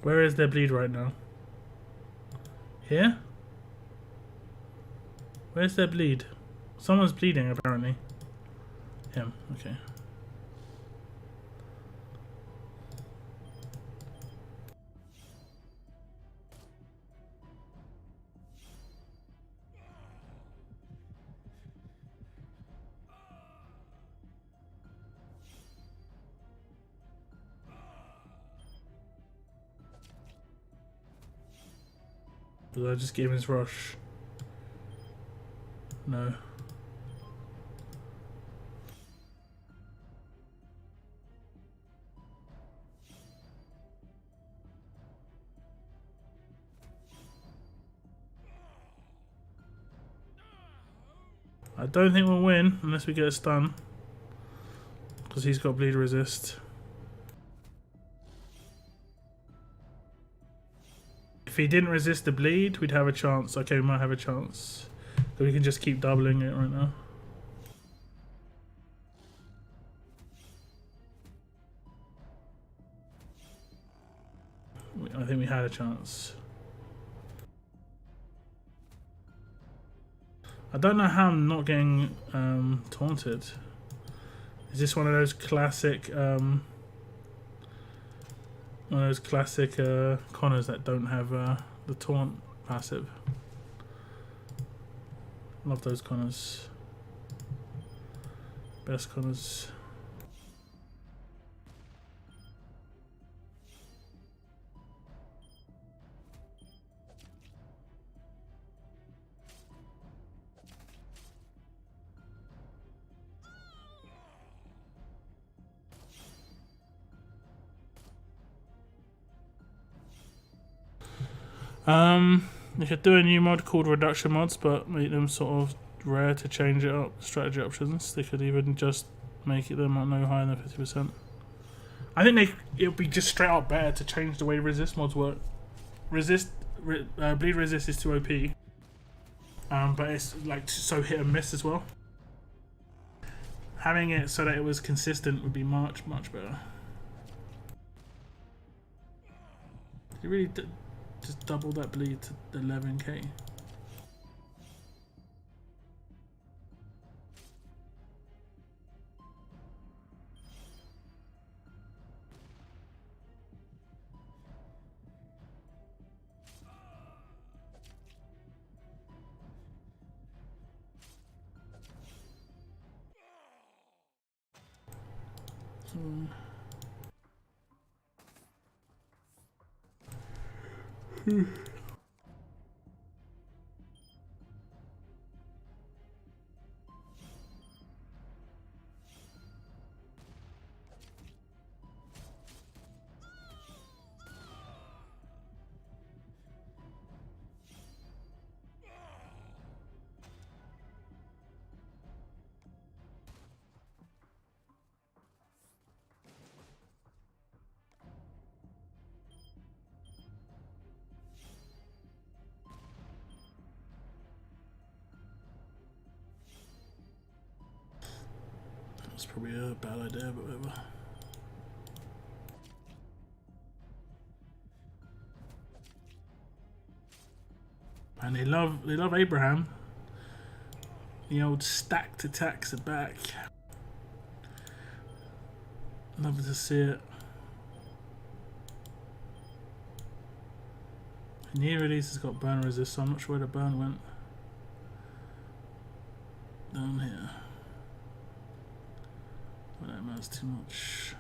Where is their bleed right now? Here? Where's their bleed? Someone's bleeding apparently. Him, okay. Did I just give his rush? No. I don't think we'll win unless we get a stun. Because he's got bleed resist. If he didn't resist the bleed, we'd have a chance. Okay, we might have a chance. But we can just keep doubling it right now. I think we had a chance. I don't know how I'm not getting taunted. Is this one of those classic Connors that don't have the taunt passive? Love those Connors. Best Connors. They should do a new mod called reduction mods, but make them sort of rare to change it up. Strategy options. They could even just make it them no higher than 50%. I think it would be just straight up better to change the way resist mods work. Bleed resist is too OP, but it's like so hit and miss as well. Having it so that it was consistent would be much better. You really just double that bleed to 11k. That's probably a bad idea, but whatever. And they love Abraham. The old stacked attacks are back. Love to see it. New release has got burn resist, so I'm not sure where the burn went. Down here. But that matters too much.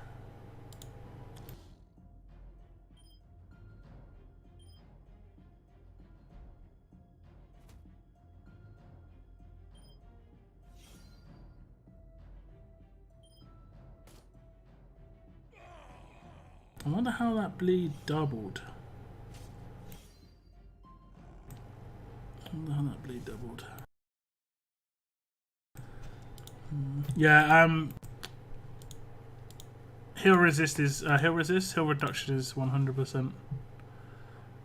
I wonder how that bleed doubled. Yeah, heal resist is heal reduction is 100%.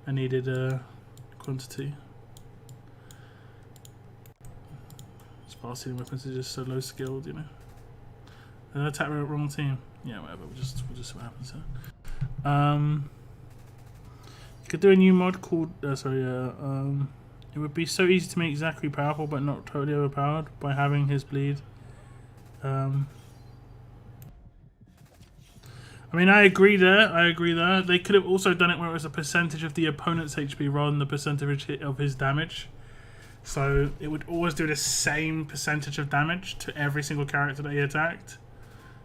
I needed quantity. Sparsealing weapons are just so low skilled, you know. Did I attack the wrong team? Yeah, whatever. We'll just see what happens here. You could do a new mod called it would be so easy to make Zachary powerful but not totally overpowered by having his bleed. I mean, I agree there. They could have also done it where it was a percentage of the opponent's HP rather than the percentage of his damage. So it would always do the same percentage of damage to every single character that he attacked.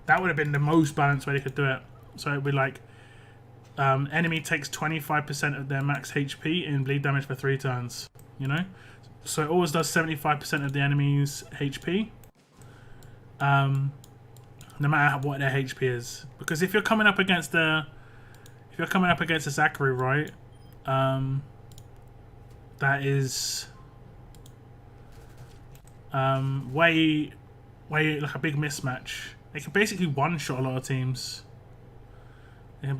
That would have been the most balanced way they could do it. So it would be like, enemy takes 25% of their max HP in bleed damage for 3 turns. You know? So it always does 75% of the enemy's HP. No matter what their HP is. Because if you're coming up against a Zachary, right? That is way like a big mismatch. They can basically one-shot a lot of teams. And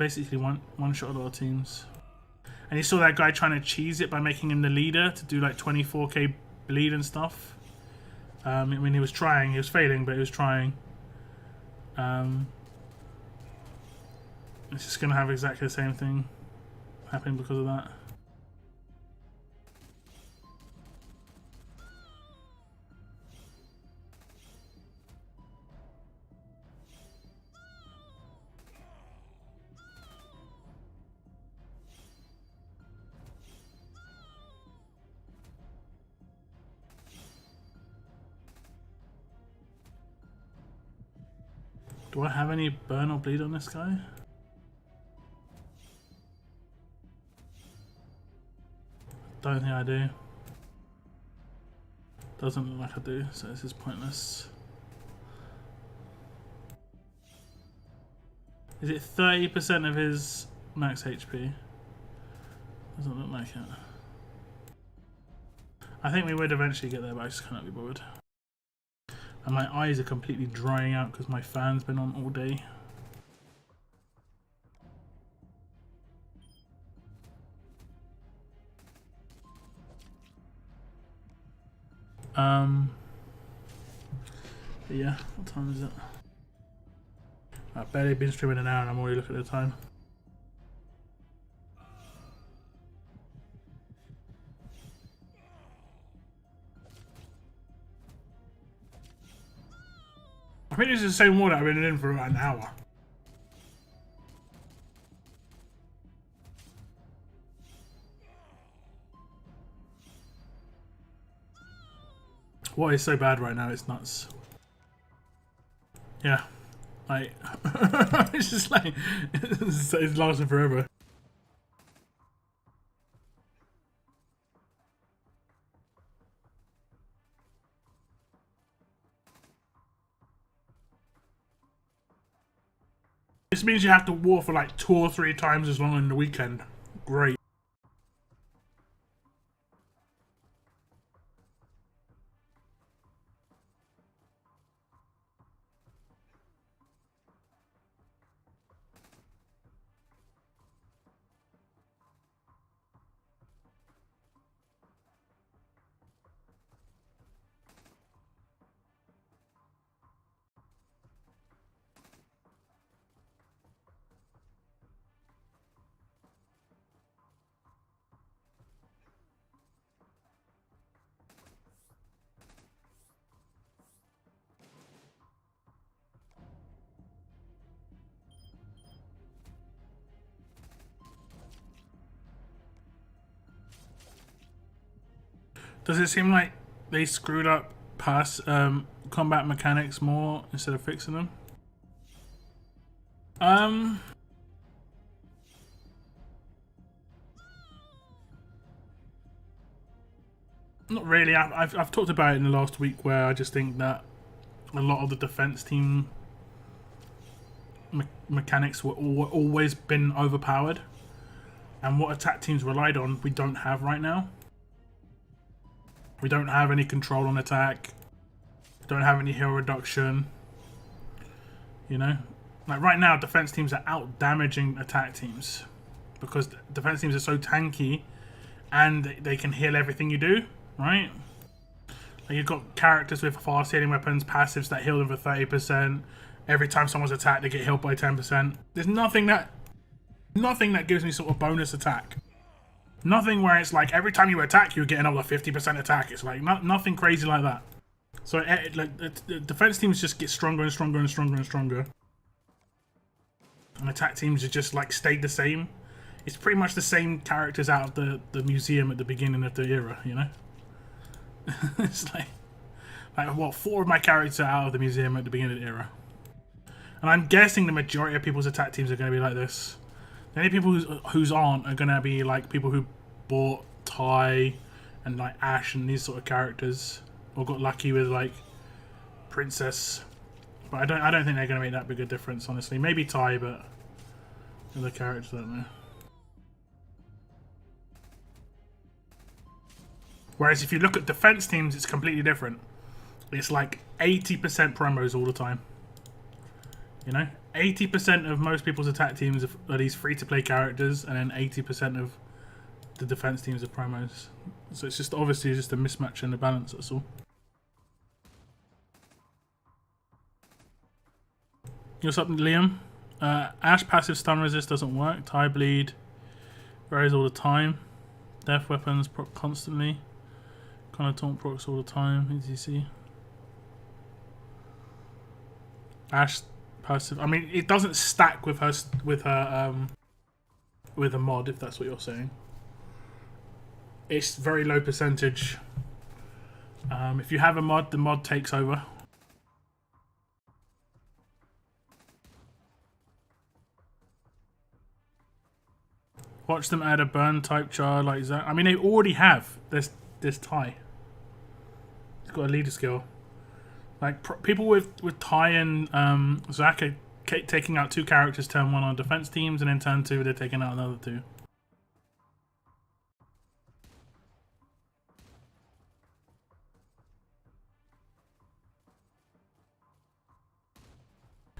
you saw that guy trying to cheese it by making him the leader to do like 24k bleed and stuff. I mean, he was failing, but he was trying. It's just going to have exactly the same thing happen because of that. Do I have any burn or bleed on this guy? Don't think I do. Doesn't look like I do, so this is pointless. Is it 30% of his max HP? Doesn't look like it. I think we would eventually get there, but I just cannot be bothered. And my eyes are completely drying out because my fan's been on all day. But yeah, what time is it? I've barely been streaming an hour and I'm already looking at the time. I think this is the same war that I've been in for about an hour. What is so bad right now? It's nuts. Yeah, like it's just like it's lasting forever. This means you have to war for like 2 or 3 times as long in the weekend. Great. Does it seem like they screwed up past combat mechanics more instead of fixing them? Not really. I've talked about it in the last week where I just think that a lot of the defense team mechanics were always been overpowered, and what attack teams relied on we don't have right now. We don't have any control on attack. We don't have any heal reduction. You know? Like right now, defense teams are out damaging attack teams. Because defense teams are so tanky and they can heal everything you do, right? Like you've got characters with fast healing weapons, passives that heal them for 30%. Every time someone's attacked, they get healed by 10%. There's nothing that gives me sort of bonus attack. Nothing where it's like every time you attack, you get another 50% attack. It's like nothing crazy like that. So like the defense teams just get stronger and stronger and stronger and stronger, and attack teams are just like stayed the same. It's pretty much the same characters out of the museum at the beginning of the era, you know. It's like what 4 of my characters are out of the museum at the beginning of the era, and I'm guessing the majority of people's attack teams are going to be like this. The only people whose aren't are going to be like people who bought Ty and like Ash and these sort of characters, or got lucky with like Princess. But I don't think they're going to make that big a difference, honestly. Maybe Ty, but other characters, I don't know. Whereas if you look at defense teams, it's completely different. It's like 80% promos all the time. You know, 80% of most people's attack teams are these free-to-play characters, and then 80% of the defense teams are promos. So it's just obviously just a mismatch in the balance, that's all. What's up, Liam? Ash passive stun resist doesn't work. Tie bleed varies all the time. Death weapons proc constantly. Kind of taunt procs all the time, as you see. Ash passive. I mean, it doesn't stack with her with a mod, if that's what you're saying. It's very low percentage. If you have a mod, the mod takes over. Watch them add a burn type char like that. I mean, they already have. There's Ty. He's got a leader skill. Like people with Ty and Zach are taking out 2 characters turn 1 on defense teams, and then turn 2 they're taking out another 2.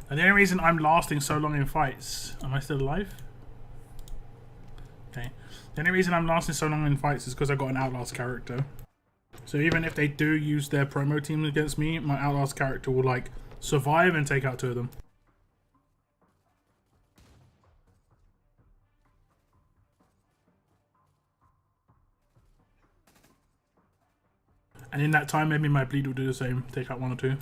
And the only reason I'm lasting so long in fights, am I still alive? Okay. The only reason I'm lasting so long in fights is because I got an Outlast character. So even if they do use their promo team against me, my Outlast character will like survive and take out 2 of them. And in that time, maybe my bleed will do the same, take out 1 or 2.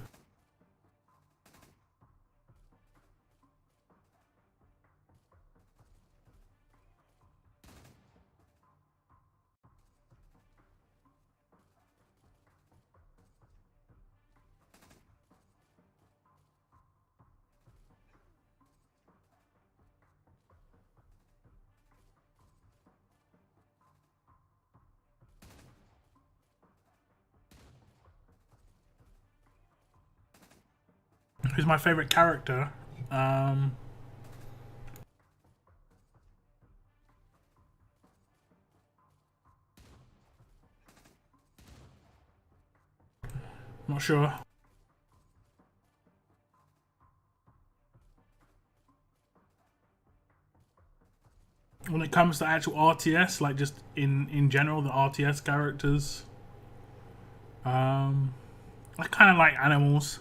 Who's my favorite character? I'm not sure. When it comes to actual RTS, like just in general, the RTS characters, I kind of like animals.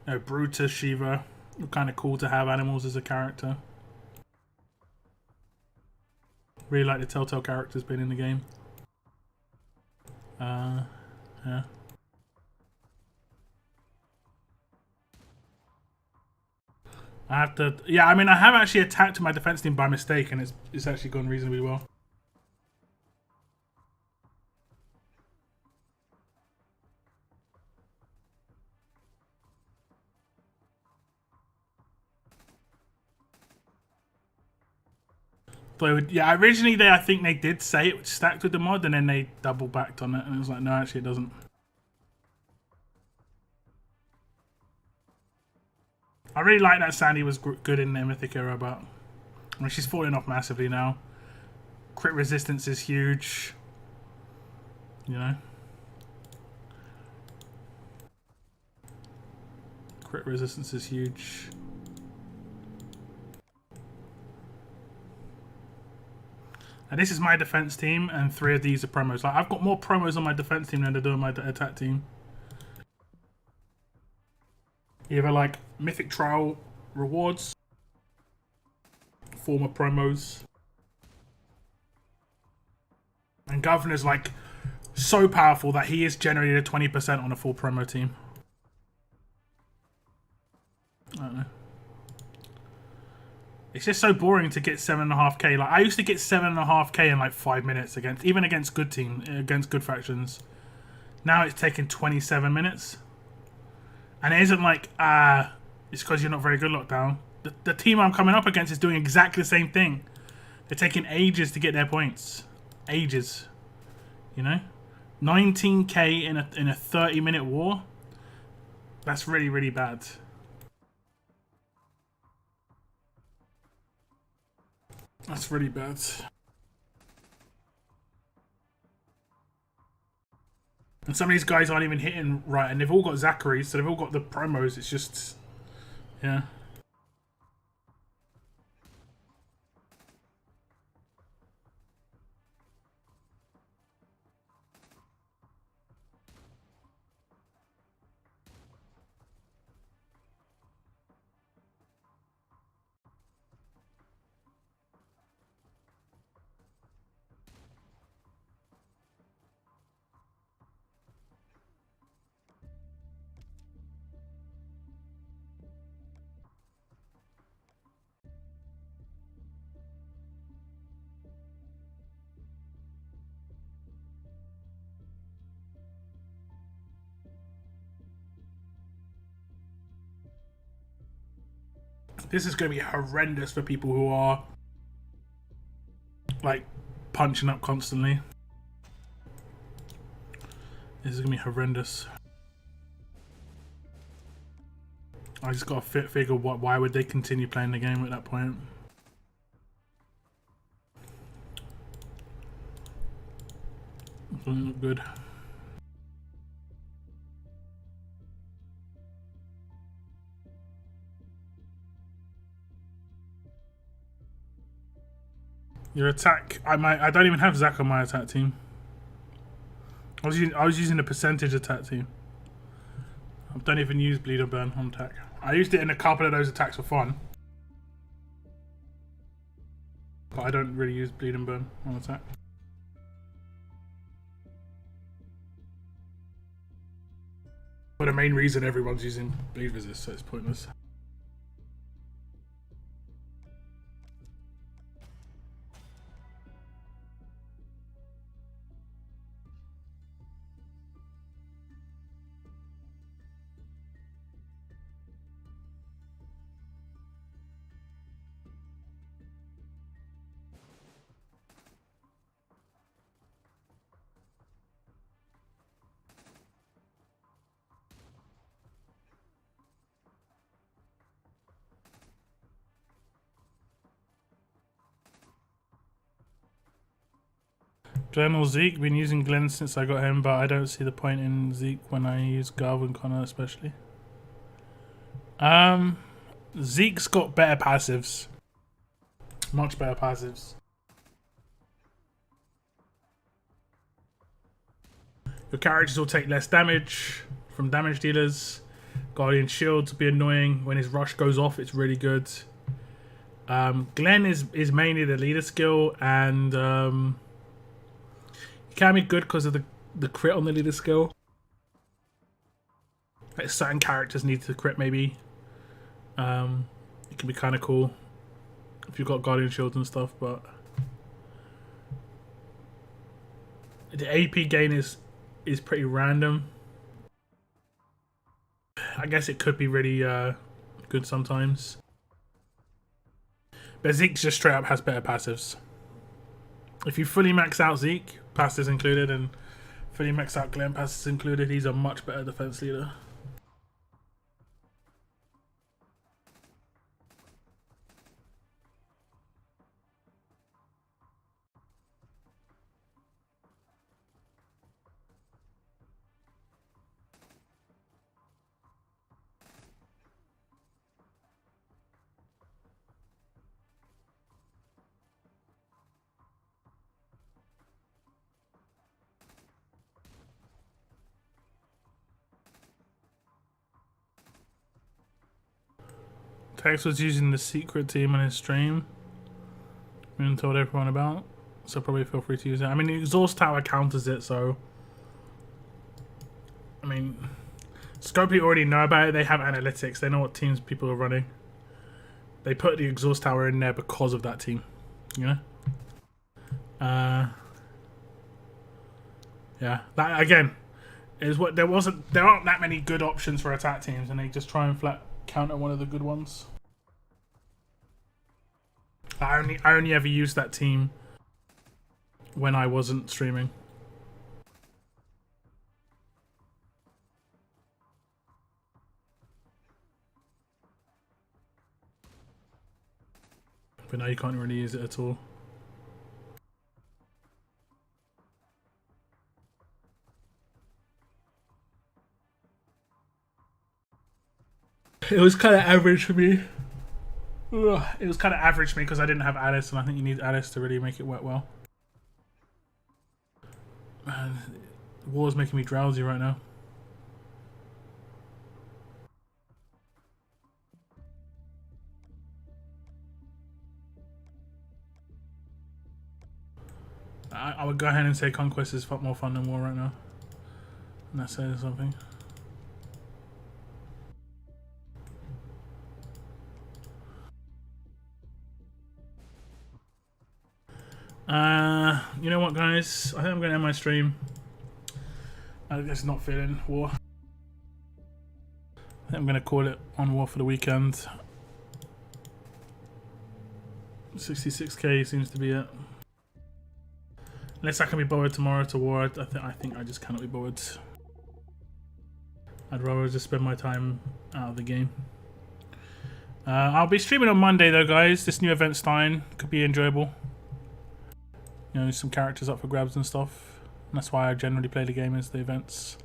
You know, Brutus, Shiva. Kind of cool to have animals as a character. Really like the Telltale characters being in the game. Yeah. I have to. Yeah, I mean, I have actually attacked my defense team by mistake, and it's actually gone reasonably well. But yeah, originally I think they did say it stacked with the mod, and then they double backed on it, and it was like, no, actually, it doesn't. I really like that Sandy was good in the Mythic era, but I mean, she's falling off massively now. Crit resistance is huge. You know? Crit resistance is huge. And this is my defense team, and 3 of these are promos. Like, I've got more promos on my defense team than I do on my attack team. Either like Mythic Trial rewards, former promos, and Governor's like so powerful that he is generated 20% on a full promo team. I don't know. It's just so boring to get 7.5k. Like I used to get 7.5k in like 5 minutes against good team, against good factions. Now it's taking 27 minutes, and it isn't like it's because you're not very good, Lockdown. The team I'm coming up against is doing exactly the same thing. They're taking ages to get their points, ages. You know, 19k in a 30-minute war. That's really, really bad. That's really bad. And some of these guys aren't even hitting right, and they've all got Zachary, so they've all got the promos. It's just, yeah. This is going to be horrendous for people who are like punching up constantly. This is gonna be horrendous. I just gotta figure why would they continue playing the game at that point. Doesn't look good. Your attack, I don't even have Zach on my attack team. I was using a percentage attack team. I don't even use bleed or burn on attack. I used it in a couple of those attacks for fun, but I don't really use bleed and burn on attack. For the main reason everyone's using bleed resist, so it's pointless. Glenn or Zeke? Been using Glenn since I got him, but I don't see the point in Zeke when I use Garv and Connor especially. Zeke's got better passives. Much better passives. Your characters will take less damage from damage dealers. Guardian Shield to be annoying. When his rush goes off, it's really good. Glenn is mainly the leader skill, and can be good because of the crit on the leader skill. Like certain characters need to crit maybe. It can be kind of cool if you've got Guardian Shields and stuff, but the AP gain is pretty random. I guess it could be really good sometimes. But Zeke just straight up has better passives. If you fully max out Zeke, passives included, and fully max out Glenn, passives included, he's a much better defense leader. Tex was using the secret team on his stream and told everyone about, so probably feel free to use it. I mean, the exhaust tower counters it, so I mean, Scopely already know about it. They have analytics. They know what teams people are running. They put the exhaust tower in there because of that team, you know. Yeah, that again is what there aren't that many good options for attack teams, and they just try and flat counter one of the good ones. I only ever used that team when I wasn't streaming. But now you can't really use it at all. It was kind of average for me. It was kind of average for me because I didn't have Alice, and I think you need Alice to really make it work well. Man, war's making me drowsy right now. I would go ahead and say Conquest is more fun than War right now. And that says something. You know what, guys? I think I'm going to end my stream. I'm just not feeling War. I think I'm going to call it on War for the weekend. 66k seems to be it. Unless I can be bothered tomorrow to war, I think I just cannot be bothered. I'd rather just spend my time out of the game. I'll be streaming on Monday though, guys. This new event starting could be enjoyable. You know, some characters up for grabs and stuff. And that's why I generally play the game as the events.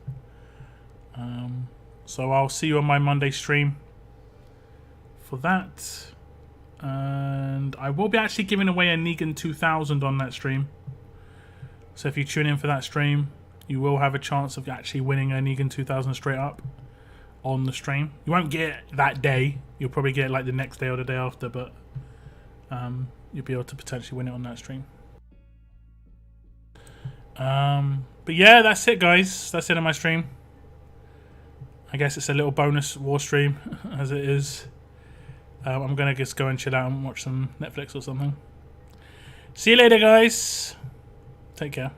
So I'll see you on my Monday stream for that. And I will be actually giving away a Negan 2000 on that stream. So if you tune in for that stream, you will have a chance of actually winning a Negan 2000 straight up on the stream. You won't get it that day. You'll probably get it like the next day or the day after, but you'll be able to potentially win it on that stream. But yeah, that's it, guys. That's it on my stream. I guess it's a little bonus war stream as it is. I'm gonna just go and chill out and watch some Netflix or something. See you later, guys. Take care.